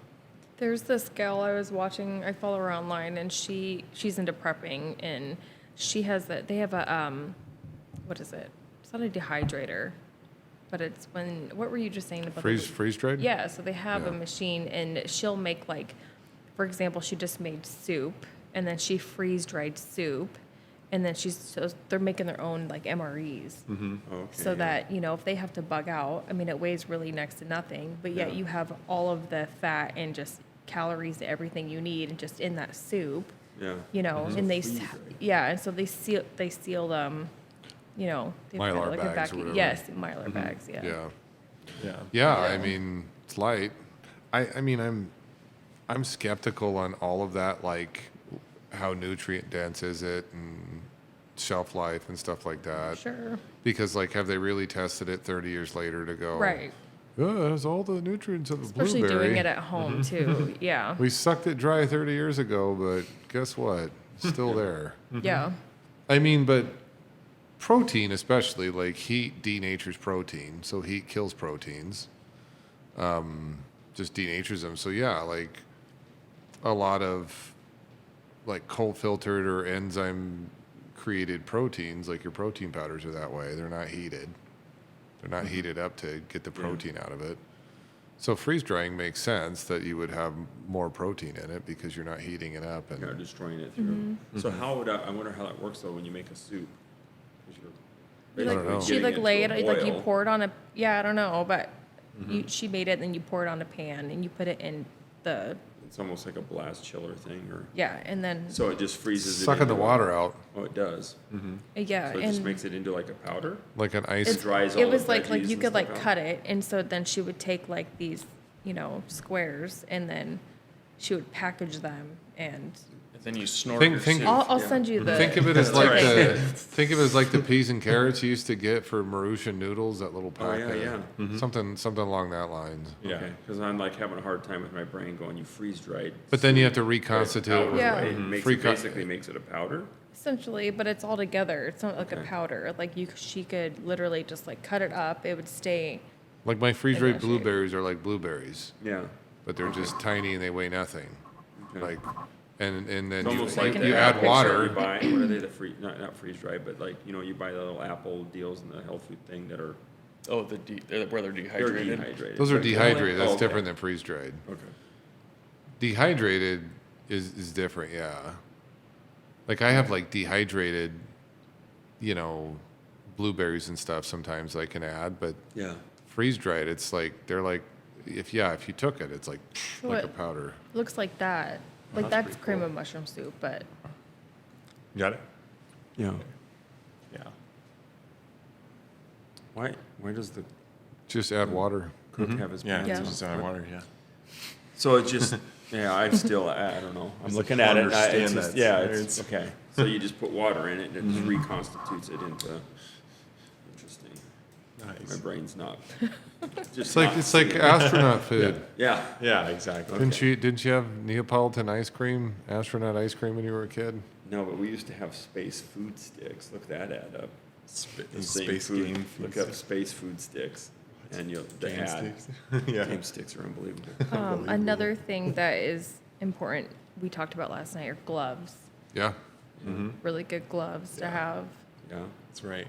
[SPEAKER 3] There's this gal I was watching. I follow her online, and she's into prepping, and she has they have a what is it? It's not a dehydrator, but it's when. What were you just saying about the-
[SPEAKER 1] Freeze-dried?
[SPEAKER 3] Yeah, so they have a
[SPEAKER 1] Yeah.
[SPEAKER 3] machine, and she'll make like, for example, she just made soup, and then she freeze dried soup, and then they're making their own like MREs.
[SPEAKER 5] Okay,
[SPEAKER 3] So
[SPEAKER 5] yeah.
[SPEAKER 3] that, if they have to bug out, I mean, it weighs really next to nothing, but yet
[SPEAKER 5] Yeah.
[SPEAKER 3] you have all of the fat and just calories, everything you need, and just in that soup,
[SPEAKER 5] Yeah.
[SPEAKER 3] and
[SPEAKER 5] freeze dried.
[SPEAKER 3] and so they seal them, they've got
[SPEAKER 1] Mylar
[SPEAKER 3] like a
[SPEAKER 1] bags or
[SPEAKER 3] vacuum.
[SPEAKER 1] whatever.
[SPEAKER 3] Yes, Mylar bags, yeah.
[SPEAKER 1] Yeah.
[SPEAKER 2] Yeah.
[SPEAKER 1] Yeah, I
[SPEAKER 3] Yeah.
[SPEAKER 1] mean, it's light. I mean, I'm skeptical on all of that, like how nutrient dense is it and shelf life and stuff like that.
[SPEAKER 3] Sure,
[SPEAKER 1] Because like, have they really tested it 30 years later to go?
[SPEAKER 3] right.
[SPEAKER 1] Oh, it has all the nutrients of a
[SPEAKER 3] Especially
[SPEAKER 1] blueberry.
[SPEAKER 3] doing it at home too, yeah,
[SPEAKER 1] We sucked it dry 30 years ago, but guess what? It's still there.
[SPEAKER 3] yeah.
[SPEAKER 1] I mean, but protein, especially like heat denatures protein, so heat kills proteins. Just denatures them. So yeah, like a lot of like cold filtered or enzyme created proteins, like your protein powders are that way. They're not heated. They're not heated up to get the protein out of it. So freeze drying makes sense that you would have more protein in it because you're not heating it up
[SPEAKER 5] Kind of
[SPEAKER 1] and
[SPEAKER 5] destroying it through. So how would I wonder how that works though when you make a soup? 'Cause you're
[SPEAKER 3] You,
[SPEAKER 1] don't know.
[SPEAKER 3] she
[SPEAKER 5] getting
[SPEAKER 3] lay it
[SPEAKER 5] into a
[SPEAKER 3] like you
[SPEAKER 5] boil.
[SPEAKER 3] pour it on a I don't know, but she made it, and then you pour it on a pan, and you put it in the
[SPEAKER 5] It's almost like a blast chiller thing, or
[SPEAKER 3] and then
[SPEAKER 5] so it just freezes it.
[SPEAKER 1] sucking the
[SPEAKER 5] into a-
[SPEAKER 1] water out
[SPEAKER 5] Oh, it does.
[SPEAKER 3] yeah,
[SPEAKER 5] So it just
[SPEAKER 3] and
[SPEAKER 5] makes it into like a powder.
[SPEAKER 1] like an ice.
[SPEAKER 5] It dries
[SPEAKER 3] it
[SPEAKER 5] all the
[SPEAKER 3] was like
[SPEAKER 5] veggies
[SPEAKER 3] you
[SPEAKER 5] and
[SPEAKER 3] could like
[SPEAKER 5] stuff out?
[SPEAKER 3] cut it, and so then she would take like these squares, and then she would package them, and
[SPEAKER 4] Then you snort
[SPEAKER 1] Think-
[SPEAKER 4] your
[SPEAKER 1] think-
[SPEAKER 4] soup.
[SPEAKER 3] I'll
[SPEAKER 5] yeah.
[SPEAKER 3] send you the
[SPEAKER 1] Think of it as
[SPEAKER 5] That's
[SPEAKER 1] like
[SPEAKER 5] right.
[SPEAKER 1] think of it as like the peas and carrots you used to get for Marussian noodles, that little
[SPEAKER 5] Oh,
[SPEAKER 1] packet.
[SPEAKER 5] yeah.
[SPEAKER 1] Something along that lines.
[SPEAKER 2] Yeah.
[SPEAKER 5] Okay, because I'm like having a hard time with my brain going, you freeze dried.
[SPEAKER 1] But then you have to
[SPEAKER 5] soup,
[SPEAKER 1] reconstitute.
[SPEAKER 5] powder,
[SPEAKER 3] Yeah.
[SPEAKER 5] right? It makes
[SPEAKER 1] Free
[SPEAKER 5] it
[SPEAKER 1] co-
[SPEAKER 5] basically makes it a powder.
[SPEAKER 3] essentially, but it's all together. It's not like a
[SPEAKER 5] Okay.
[SPEAKER 3] powder. Like she could literally just like cut it up. It would stay.
[SPEAKER 1] Like my freeze-dried
[SPEAKER 3] that shape.
[SPEAKER 1] blueberries are like blueberries,
[SPEAKER 5] Yeah.
[SPEAKER 1] but they're just tiny and they weigh nothing.
[SPEAKER 5] Okay.
[SPEAKER 1] Like, and then
[SPEAKER 5] It's
[SPEAKER 1] you,
[SPEAKER 5] almost
[SPEAKER 3] like
[SPEAKER 5] like
[SPEAKER 3] an
[SPEAKER 1] you
[SPEAKER 5] the
[SPEAKER 1] add
[SPEAKER 5] apples
[SPEAKER 1] water.
[SPEAKER 5] that you buy. What are they? The free, not freeze dried, but like you buy the little apple deals in the health food thing that are
[SPEAKER 4] Oh, where they're
[SPEAKER 5] they're
[SPEAKER 4] dehydrated.
[SPEAKER 5] dehydrated.
[SPEAKER 1] Those are
[SPEAKER 5] Like,
[SPEAKER 1] dehydrated. That's
[SPEAKER 5] oh, okay.
[SPEAKER 1] different than freeze-dried.
[SPEAKER 5] Okay.
[SPEAKER 1] Dehydrated is different, yeah. Like I have like dehydrated, blueberries and stuff sometimes I can add, but
[SPEAKER 5] Yeah.
[SPEAKER 1] freeze-dried, it's like they're like if you took it, it's like a
[SPEAKER 3] What?
[SPEAKER 1] powder.
[SPEAKER 3] Looks like that. Like
[SPEAKER 5] that's
[SPEAKER 3] that's
[SPEAKER 5] pretty
[SPEAKER 3] cream
[SPEAKER 5] cool.
[SPEAKER 3] of mushroom soup, but
[SPEAKER 2] Got it?
[SPEAKER 5] Yeah.
[SPEAKER 2] Yeah.
[SPEAKER 5] Why does the
[SPEAKER 1] Just add water.
[SPEAKER 5] cook have his
[SPEAKER 2] Yeah.
[SPEAKER 5] pants
[SPEAKER 2] It's
[SPEAKER 3] Yeah.
[SPEAKER 5] on?
[SPEAKER 2] just on water. Yeah.
[SPEAKER 5] So it just I don't know. I'm
[SPEAKER 2] Just
[SPEAKER 5] looking at it.
[SPEAKER 2] understand
[SPEAKER 5] It's just,
[SPEAKER 2] that
[SPEAKER 5] yeah,
[SPEAKER 2] it's-
[SPEAKER 5] it's okay. So you just put water in it and it just reconstitutes it into. Interesting. My
[SPEAKER 2] Nice.
[SPEAKER 5] brain's not. Just
[SPEAKER 1] It's like
[SPEAKER 5] not seeing it.
[SPEAKER 1] astronaut food.
[SPEAKER 5] Yeah.
[SPEAKER 2] Yeah. Exactly.
[SPEAKER 1] Didn't you have Neapolitan ice cream, astronaut ice cream when you were a kid?
[SPEAKER 5] No, but we used to have space food sticks. Look that add up. Same
[SPEAKER 2] Space
[SPEAKER 5] food.
[SPEAKER 2] game.
[SPEAKER 5] Look up space food sticks, and the
[SPEAKER 2] Game
[SPEAKER 5] ad.
[SPEAKER 2] sticks. Yeah.
[SPEAKER 5] Game sticks are unbelievable.
[SPEAKER 3] another thing that is important we talked about last night are gloves.
[SPEAKER 1] Yeah.
[SPEAKER 3] Really good gloves to have.
[SPEAKER 5] Yeah.
[SPEAKER 2] That's right.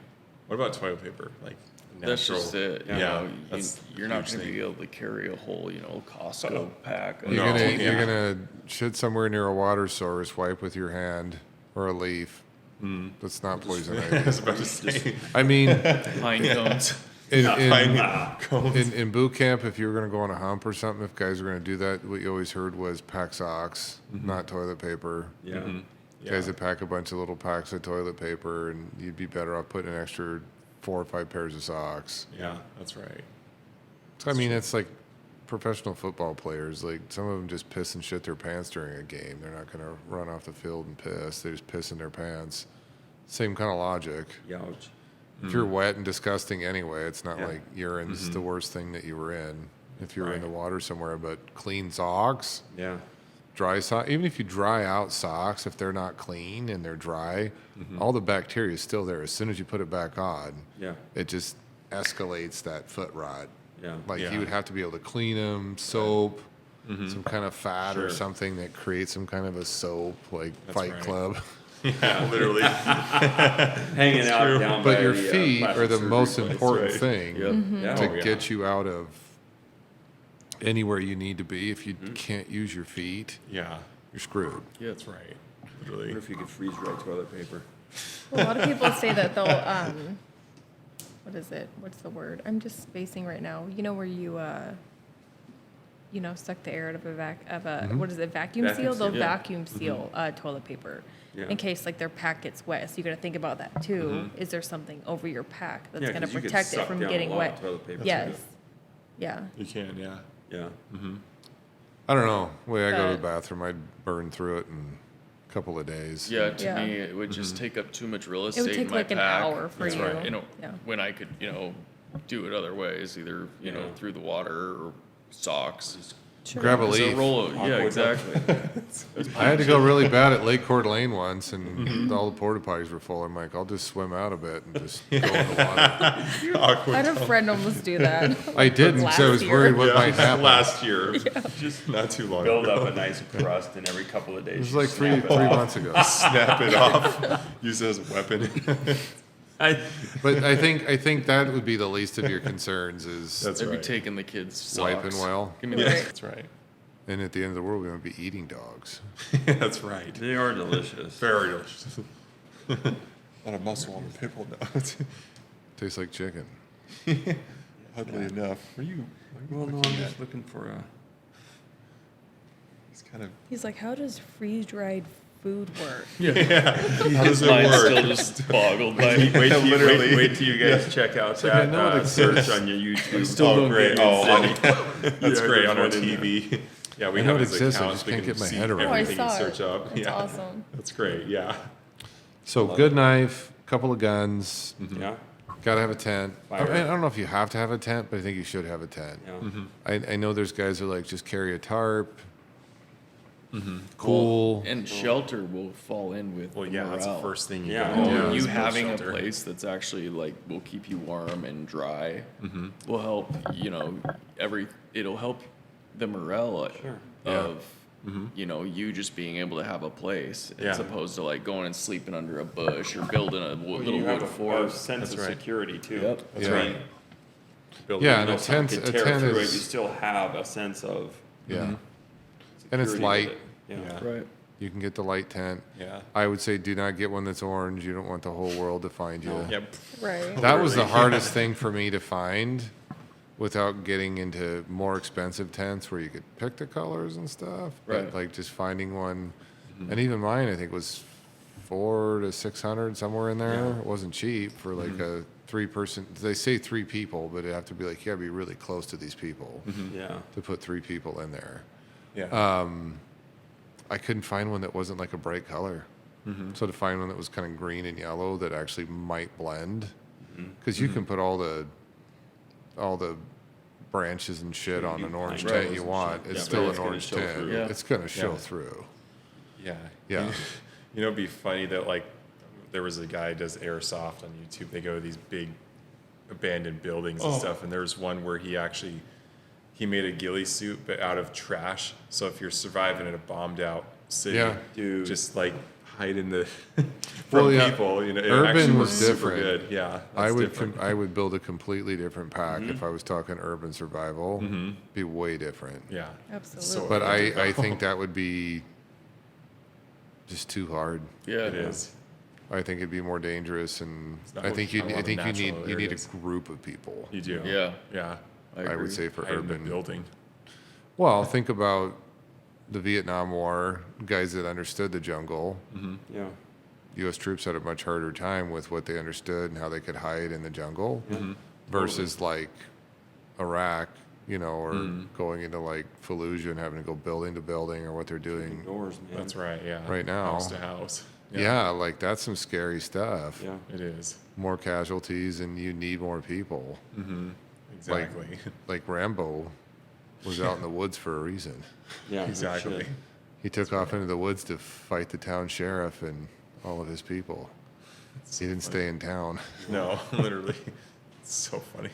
[SPEAKER 2] What about toilet paper? Like
[SPEAKER 4] That's
[SPEAKER 2] natural.
[SPEAKER 4] just it.
[SPEAKER 2] Yeah.
[SPEAKER 4] You know,
[SPEAKER 2] That's
[SPEAKER 4] you're not
[SPEAKER 2] huge
[SPEAKER 4] going to
[SPEAKER 2] thing.
[SPEAKER 4] be able to carry a whole, Costco pack. Of
[SPEAKER 1] You're
[SPEAKER 2] No,
[SPEAKER 1] gonna
[SPEAKER 2] yeah.
[SPEAKER 1] you're gonna shit somewhere near a water source, wipe with your hand or a leaf. That's not poison
[SPEAKER 2] I
[SPEAKER 1] ivy.
[SPEAKER 2] was about to say.
[SPEAKER 1] I mean,
[SPEAKER 4] pine cones.
[SPEAKER 1] in boot camp, if you were gonna go on a hump or something, if guys were gonna do that, what you always heard was pack socks, not toilet paper.
[SPEAKER 5] Yeah.
[SPEAKER 1] Guys that pack a bunch of little packs of toilet paper, and you'd be better off putting an extra 4 or 5 pairs of socks.
[SPEAKER 2] Yeah, that's right.
[SPEAKER 1] I mean, it's like professional football players. Like some of them just piss and shit their pants during a game. They're not going to run off the field and piss. They just piss in their pants. Same kind of logic.
[SPEAKER 5] Youch.
[SPEAKER 1] If you're wet and disgusting anyway, it's not
[SPEAKER 5] Yeah.
[SPEAKER 1] like urine's the worst thing that you were in. If you're in
[SPEAKER 2] Right.
[SPEAKER 1] the water somewhere, but clean socks,
[SPEAKER 5] Yeah.
[SPEAKER 1] dry socks, even if you dry out socks, if they're not clean and they're dry, all the bacteria is still there. As soon as you put it back on,
[SPEAKER 5] Yeah.
[SPEAKER 1] it just escalates that foot rot.
[SPEAKER 5] Yeah.
[SPEAKER 1] Like
[SPEAKER 2] Yeah.
[SPEAKER 1] you would have to be able to clean them, soap, some kind of fat or
[SPEAKER 2] Sure.
[SPEAKER 1] something that creates some kind of a soap, like
[SPEAKER 2] That's
[SPEAKER 1] Fight
[SPEAKER 2] right.
[SPEAKER 1] Club.
[SPEAKER 2] Yeah, literally.
[SPEAKER 5] Hanging out
[SPEAKER 2] true.
[SPEAKER 5] down
[SPEAKER 1] But
[SPEAKER 5] by
[SPEAKER 1] your
[SPEAKER 5] the,
[SPEAKER 1] feet
[SPEAKER 5] plastic
[SPEAKER 1] are the
[SPEAKER 5] surgery
[SPEAKER 1] most
[SPEAKER 5] place.
[SPEAKER 1] important
[SPEAKER 2] right.
[SPEAKER 1] thing
[SPEAKER 5] Yeah.
[SPEAKER 1] to
[SPEAKER 2] Oh, yeah.
[SPEAKER 1] get you out of anywhere you need to be. If you
[SPEAKER 5] Mm-hmm.
[SPEAKER 1] can't use your feet,
[SPEAKER 2] Yeah,
[SPEAKER 1] you're screwed.
[SPEAKER 2] yeah, that's right.
[SPEAKER 5] I
[SPEAKER 2] Literally.
[SPEAKER 5] wonder if you could freeze dry toilet paper.
[SPEAKER 3] A lot of people say that they'll, what is it? What's the word? I'm just spacing right now. You know where you suck the air out of what is it, vacuum
[SPEAKER 5] Vacuum
[SPEAKER 3] seal? They'll
[SPEAKER 5] seal.
[SPEAKER 4] Yeah.
[SPEAKER 3] vacuum seal toilet paper
[SPEAKER 5] Yeah.
[SPEAKER 3] in case like their pack gets wet. So you got to think about that too. Is there something over your pack that's
[SPEAKER 5] Yeah,
[SPEAKER 3] going to
[SPEAKER 5] 'cause you could
[SPEAKER 3] protect it
[SPEAKER 5] suck
[SPEAKER 3] from
[SPEAKER 5] down a
[SPEAKER 3] getting
[SPEAKER 5] lot of
[SPEAKER 3] wet?
[SPEAKER 5] toilet paper,
[SPEAKER 3] Yes.
[SPEAKER 5] too.
[SPEAKER 3] Yeah.
[SPEAKER 2] You can, yeah.
[SPEAKER 5] Yeah.
[SPEAKER 1] I don't know. The way I go to the
[SPEAKER 3] But-
[SPEAKER 1] bathroom, I'd burn through it in a couple of days.
[SPEAKER 4] Yeah, to
[SPEAKER 3] Yeah.
[SPEAKER 4] me, it would just take up too much real
[SPEAKER 3] It
[SPEAKER 4] estate
[SPEAKER 3] would
[SPEAKER 4] in
[SPEAKER 3] take
[SPEAKER 4] my
[SPEAKER 3] like an
[SPEAKER 4] pack.
[SPEAKER 3] hour for
[SPEAKER 2] That's
[SPEAKER 3] you.
[SPEAKER 2] right.
[SPEAKER 4] You know,
[SPEAKER 3] Yeah.
[SPEAKER 4] when I could, do it other ways, either,
[SPEAKER 5] Yeah.
[SPEAKER 4] through the water or socks.
[SPEAKER 1] Grab a
[SPEAKER 4] It's
[SPEAKER 1] leaf.
[SPEAKER 4] roll of, yeah,
[SPEAKER 5] Awkward.
[SPEAKER 4] exactly.
[SPEAKER 1] I had to go really bad at Lake Court Lane once, and all the porta potties were full. I'm like, I'll just swim out a bit and just go in the water.
[SPEAKER 2] Awkward.
[SPEAKER 3] I had a friend almost do that.
[SPEAKER 1] I didn't, because I was
[SPEAKER 3] Last
[SPEAKER 1] worried
[SPEAKER 3] year.
[SPEAKER 1] what might happen.
[SPEAKER 2] Last year, just not too long
[SPEAKER 5] Build
[SPEAKER 2] ago.
[SPEAKER 5] up a nice crust, and every couple of days.
[SPEAKER 1] It was
[SPEAKER 5] you
[SPEAKER 1] like three
[SPEAKER 5] snap it off.
[SPEAKER 1] months ago.
[SPEAKER 2] Snap it off. Use it as a weapon.
[SPEAKER 1] But I think that would be the least of your concerns is
[SPEAKER 2] That's
[SPEAKER 4] I'd be
[SPEAKER 2] right.
[SPEAKER 4] taking the kids'
[SPEAKER 1] wiping
[SPEAKER 4] socks.
[SPEAKER 1] well.
[SPEAKER 4] Give me
[SPEAKER 2] Yeah,
[SPEAKER 4] that.
[SPEAKER 2] that's right.
[SPEAKER 1] And at the end of the world, we would be eating dogs.
[SPEAKER 2] That's right.
[SPEAKER 5] They are delicious.
[SPEAKER 2] Very delicious. A lot of muscle on the pimple now.
[SPEAKER 1] Tastes like chicken.
[SPEAKER 2] Oddly enough. Were you
[SPEAKER 5] Well, no,
[SPEAKER 2] looking
[SPEAKER 5] I'm
[SPEAKER 2] at?
[SPEAKER 5] just looking for a.
[SPEAKER 2] It's kind of.
[SPEAKER 3] He's like, how does freeze dried food work?
[SPEAKER 2] How does it
[SPEAKER 4] Mine's
[SPEAKER 2] work?
[SPEAKER 4] still just boggled by
[SPEAKER 5] Wait till you,
[SPEAKER 2] Literally.
[SPEAKER 5] wait till you guys check out
[SPEAKER 1] like, I
[SPEAKER 5] that
[SPEAKER 1] know it
[SPEAKER 5] search
[SPEAKER 1] exists.
[SPEAKER 5] on your YouTube.
[SPEAKER 4] still
[SPEAKER 2] Oh,
[SPEAKER 4] don't
[SPEAKER 2] great.
[SPEAKER 4] get
[SPEAKER 2] Oh,
[SPEAKER 4] it.
[SPEAKER 2] that's
[SPEAKER 5] Yeah,
[SPEAKER 2] great on our
[SPEAKER 5] there's one in
[SPEAKER 2] TV. Yeah, we
[SPEAKER 1] I know
[SPEAKER 2] have
[SPEAKER 1] it
[SPEAKER 2] his
[SPEAKER 1] exists, I
[SPEAKER 2] account.
[SPEAKER 1] just
[SPEAKER 2] We
[SPEAKER 1] can't
[SPEAKER 2] can
[SPEAKER 1] get my
[SPEAKER 2] see
[SPEAKER 1] head around
[SPEAKER 3] Oh, I
[SPEAKER 2] everything you
[SPEAKER 3] saw
[SPEAKER 2] search
[SPEAKER 3] it.
[SPEAKER 2] up.
[SPEAKER 3] That's
[SPEAKER 2] Yeah.
[SPEAKER 3] awesome.
[SPEAKER 2] That's great. Yeah.
[SPEAKER 1] So good knife, couple of guns.
[SPEAKER 5] Yeah.
[SPEAKER 1] Gotta have a tent. I
[SPEAKER 5] Fire.
[SPEAKER 1] don't know if you have to have a tent, but I think you should have a tent.
[SPEAKER 5] Yeah.
[SPEAKER 1] I know there's guys who like just carry a tarp.
[SPEAKER 2] Mm-hmm.
[SPEAKER 1] Cool.
[SPEAKER 4] And shelter will fall in with
[SPEAKER 2] Well,
[SPEAKER 4] the
[SPEAKER 2] yeah, that's the
[SPEAKER 4] morale.
[SPEAKER 2] first thing you
[SPEAKER 5] Yeah.
[SPEAKER 2] gotta do.
[SPEAKER 1] Yeah.
[SPEAKER 4] You
[SPEAKER 2] is build
[SPEAKER 4] having
[SPEAKER 2] shelter.
[SPEAKER 4] a place that's actually like will keep you warm and dry will help. It'll help the morale
[SPEAKER 5] Sure.
[SPEAKER 4] of you just being able to have a place
[SPEAKER 2] Yeah.
[SPEAKER 4] as opposed to like going and sleeping under a bush or building a little
[SPEAKER 5] You have
[SPEAKER 4] wood
[SPEAKER 5] a
[SPEAKER 4] fort.
[SPEAKER 5] sense
[SPEAKER 2] That's
[SPEAKER 5] of
[SPEAKER 2] right.
[SPEAKER 5] security too.
[SPEAKER 4] Yep.
[SPEAKER 2] That's
[SPEAKER 1] Yeah.
[SPEAKER 2] right. Build
[SPEAKER 1] Yeah,
[SPEAKER 2] it.
[SPEAKER 1] and
[SPEAKER 5] Even
[SPEAKER 1] a
[SPEAKER 5] though someone
[SPEAKER 1] tent-
[SPEAKER 5] can
[SPEAKER 1] a
[SPEAKER 5] tear
[SPEAKER 1] tent
[SPEAKER 5] through it,
[SPEAKER 1] is-
[SPEAKER 5] you still have a sense of
[SPEAKER 1] Yeah. And it's
[SPEAKER 5] security with
[SPEAKER 1] light.
[SPEAKER 5] it. Yeah.
[SPEAKER 2] Yeah.
[SPEAKER 4] Right.
[SPEAKER 1] You can get the light tent.
[SPEAKER 2] Yeah.
[SPEAKER 1] I would say do not get one that's orange. You don't want the whole world to find you.
[SPEAKER 2] Yep.
[SPEAKER 3] Right.
[SPEAKER 1] That was the
[SPEAKER 2] Literally.
[SPEAKER 1] hardest thing for me to find without getting into more expensive tents where you could pick the colors and stuff.
[SPEAKER 4] Right.
[SPEAKER 1] But like just finding one, and even mine I think was $400 to $600 somewhere in there.
[SPEAKER 2] Yeah.
[SPEAKER 1] It wasn't cheap for like a 3-person. They say 3 people, but it have to be like you gotta be really close to these people
[SPEAKER 5] Yeah.
[SPEAKER 1] to put 3 people in there.
[SPEAKER 2] Yeah.
[SPEAKER 1] I couldn't find one that wasn't like a bright color. So to find one that was kind of green and yellow that actually might blend, because you can put all the branches and shit
[SPEAKER 5] Sure,
[SPEAKER 1] on
[SPEAKER 5] you
[SPEAKER 1] an orange
[SPEAKER 5] find
[SPEAKER 1] tent
[SPEAKER 5] those
[SPEAKER 1] you
[SPEAKER 5] and
[SPEAKER 1] want.
[SPEAKER 5] shit.
[SPEAKER 1] It's
[SPEAKER 5] Yeah,
[SPEAKER 1] still
[SPEAKER 5] but
[SPEAKER 1] an
[SPEAKER 5] it's gonna
[SPEAKER 1] orange
[SPEAKER 5] show
[SPEAKER 1] tent.
[SPEAKER 5] through.
[SPEAKER 4] Yeah.
[SPEAKER 1] It's gonna show
[SPEAKER 2] Yeah.
[SPEAKER 1] through.
[SPEAKER 2] Yeah.
[SPEAKER 1] Yeah.
[SPEAKER 2] It'd be funny that like there was a guy who does airsoft on YouTube. They go to these big abandoned buildings and stuff, and there's one where he made a ghillie suit but out of trash. So if you're surviving in a bombed out city,
[SPEAKER 1] Yeah.
[SPEAKER 5] Dude.
[SPEAKER 2] just like hide in the from
[SPEAKER 1] Well, yeah.
[SPEAKER 2] people. It
[SPEAKER 1] Urban
[SPEAKER 2] actually
[SPEAKER 1] was
[SPEAKER 2] works super
[SPEAKER 1] different.
[SPEAKER 2] good. Yeah,
[SPEAKER 1] I
[SPEAKER 2] that's
[SPEAKER 1] would
[SPEAKER 2] different.
[SPEAKER 1] I would build a completely different pack if I was talking urban survival. Be way different.
[SPEAKER 2] Yeah,
[SPEAKER 3] Absolutely.
[SPEAKER 1] But I think that would be just too hard.
[SPEAKER 4] Yeah.
[SPEAKER 2] it is.
[SPEAKER 1] I think it'd be more dangerous, and
[SPEAKER 2] not
[SPEAKER 1] I think you
[SPEAKER 2] a lot of
[SPEAKER 1] you need
[SPEAKER 2] natural
[SPEAKER 1] you need
[SPEAKER 2] areas.
[SPEAKER 1] a group of people.
[SPEAKER 2] You do.
[SPEAKER 4] Yeah.
[SPEAKER 2] Yeah.
[SPEAKER 1] I
[SPEAKER 4] agree.
[SPEAKER 1] would say for
[SPEAKER 2] Hide in the
[SPEAKER 1] urban.
[SPEAKER 2] building.
[SPEAKER 1] Well, think about the Vietnam War, guys that understood the jungle.
[SPEAKER 5] Yeah.
[SPEAKER 1] U.S. troops had a much harder time with what they understood and how they could hide in the jungle versus like Iraq. you know, or going into like Fallujah and having to go building to building or what they're doing.
[SPEAKER 5] Doors, man.
[SPEAKER 2] That's right, yeah.
[SPEAKER 1] Right now.
[SPEAKER 2] House to house.
[SPEAKER 1] Yeah, like that's some scary stuff.
[SPEAKER 5] Yeah.
[SPEAKER 2] It is.
[SPEAKER 1] More casualties and you need more people.
[SPEAKER 2] Exactly.
[SPEAKER 1] Like Rambo was out in the woods for a reason.
[SPEAKER 5] Yeah. no
[SPEAKER 2] Exactly.
[SPEAKER 5] shit.
[SPEAKER 1] He took off into the woods to fight the town sheriff and all of his people. He didn't stay in town.
[SPEAKER 2] No, literally. It's so funny.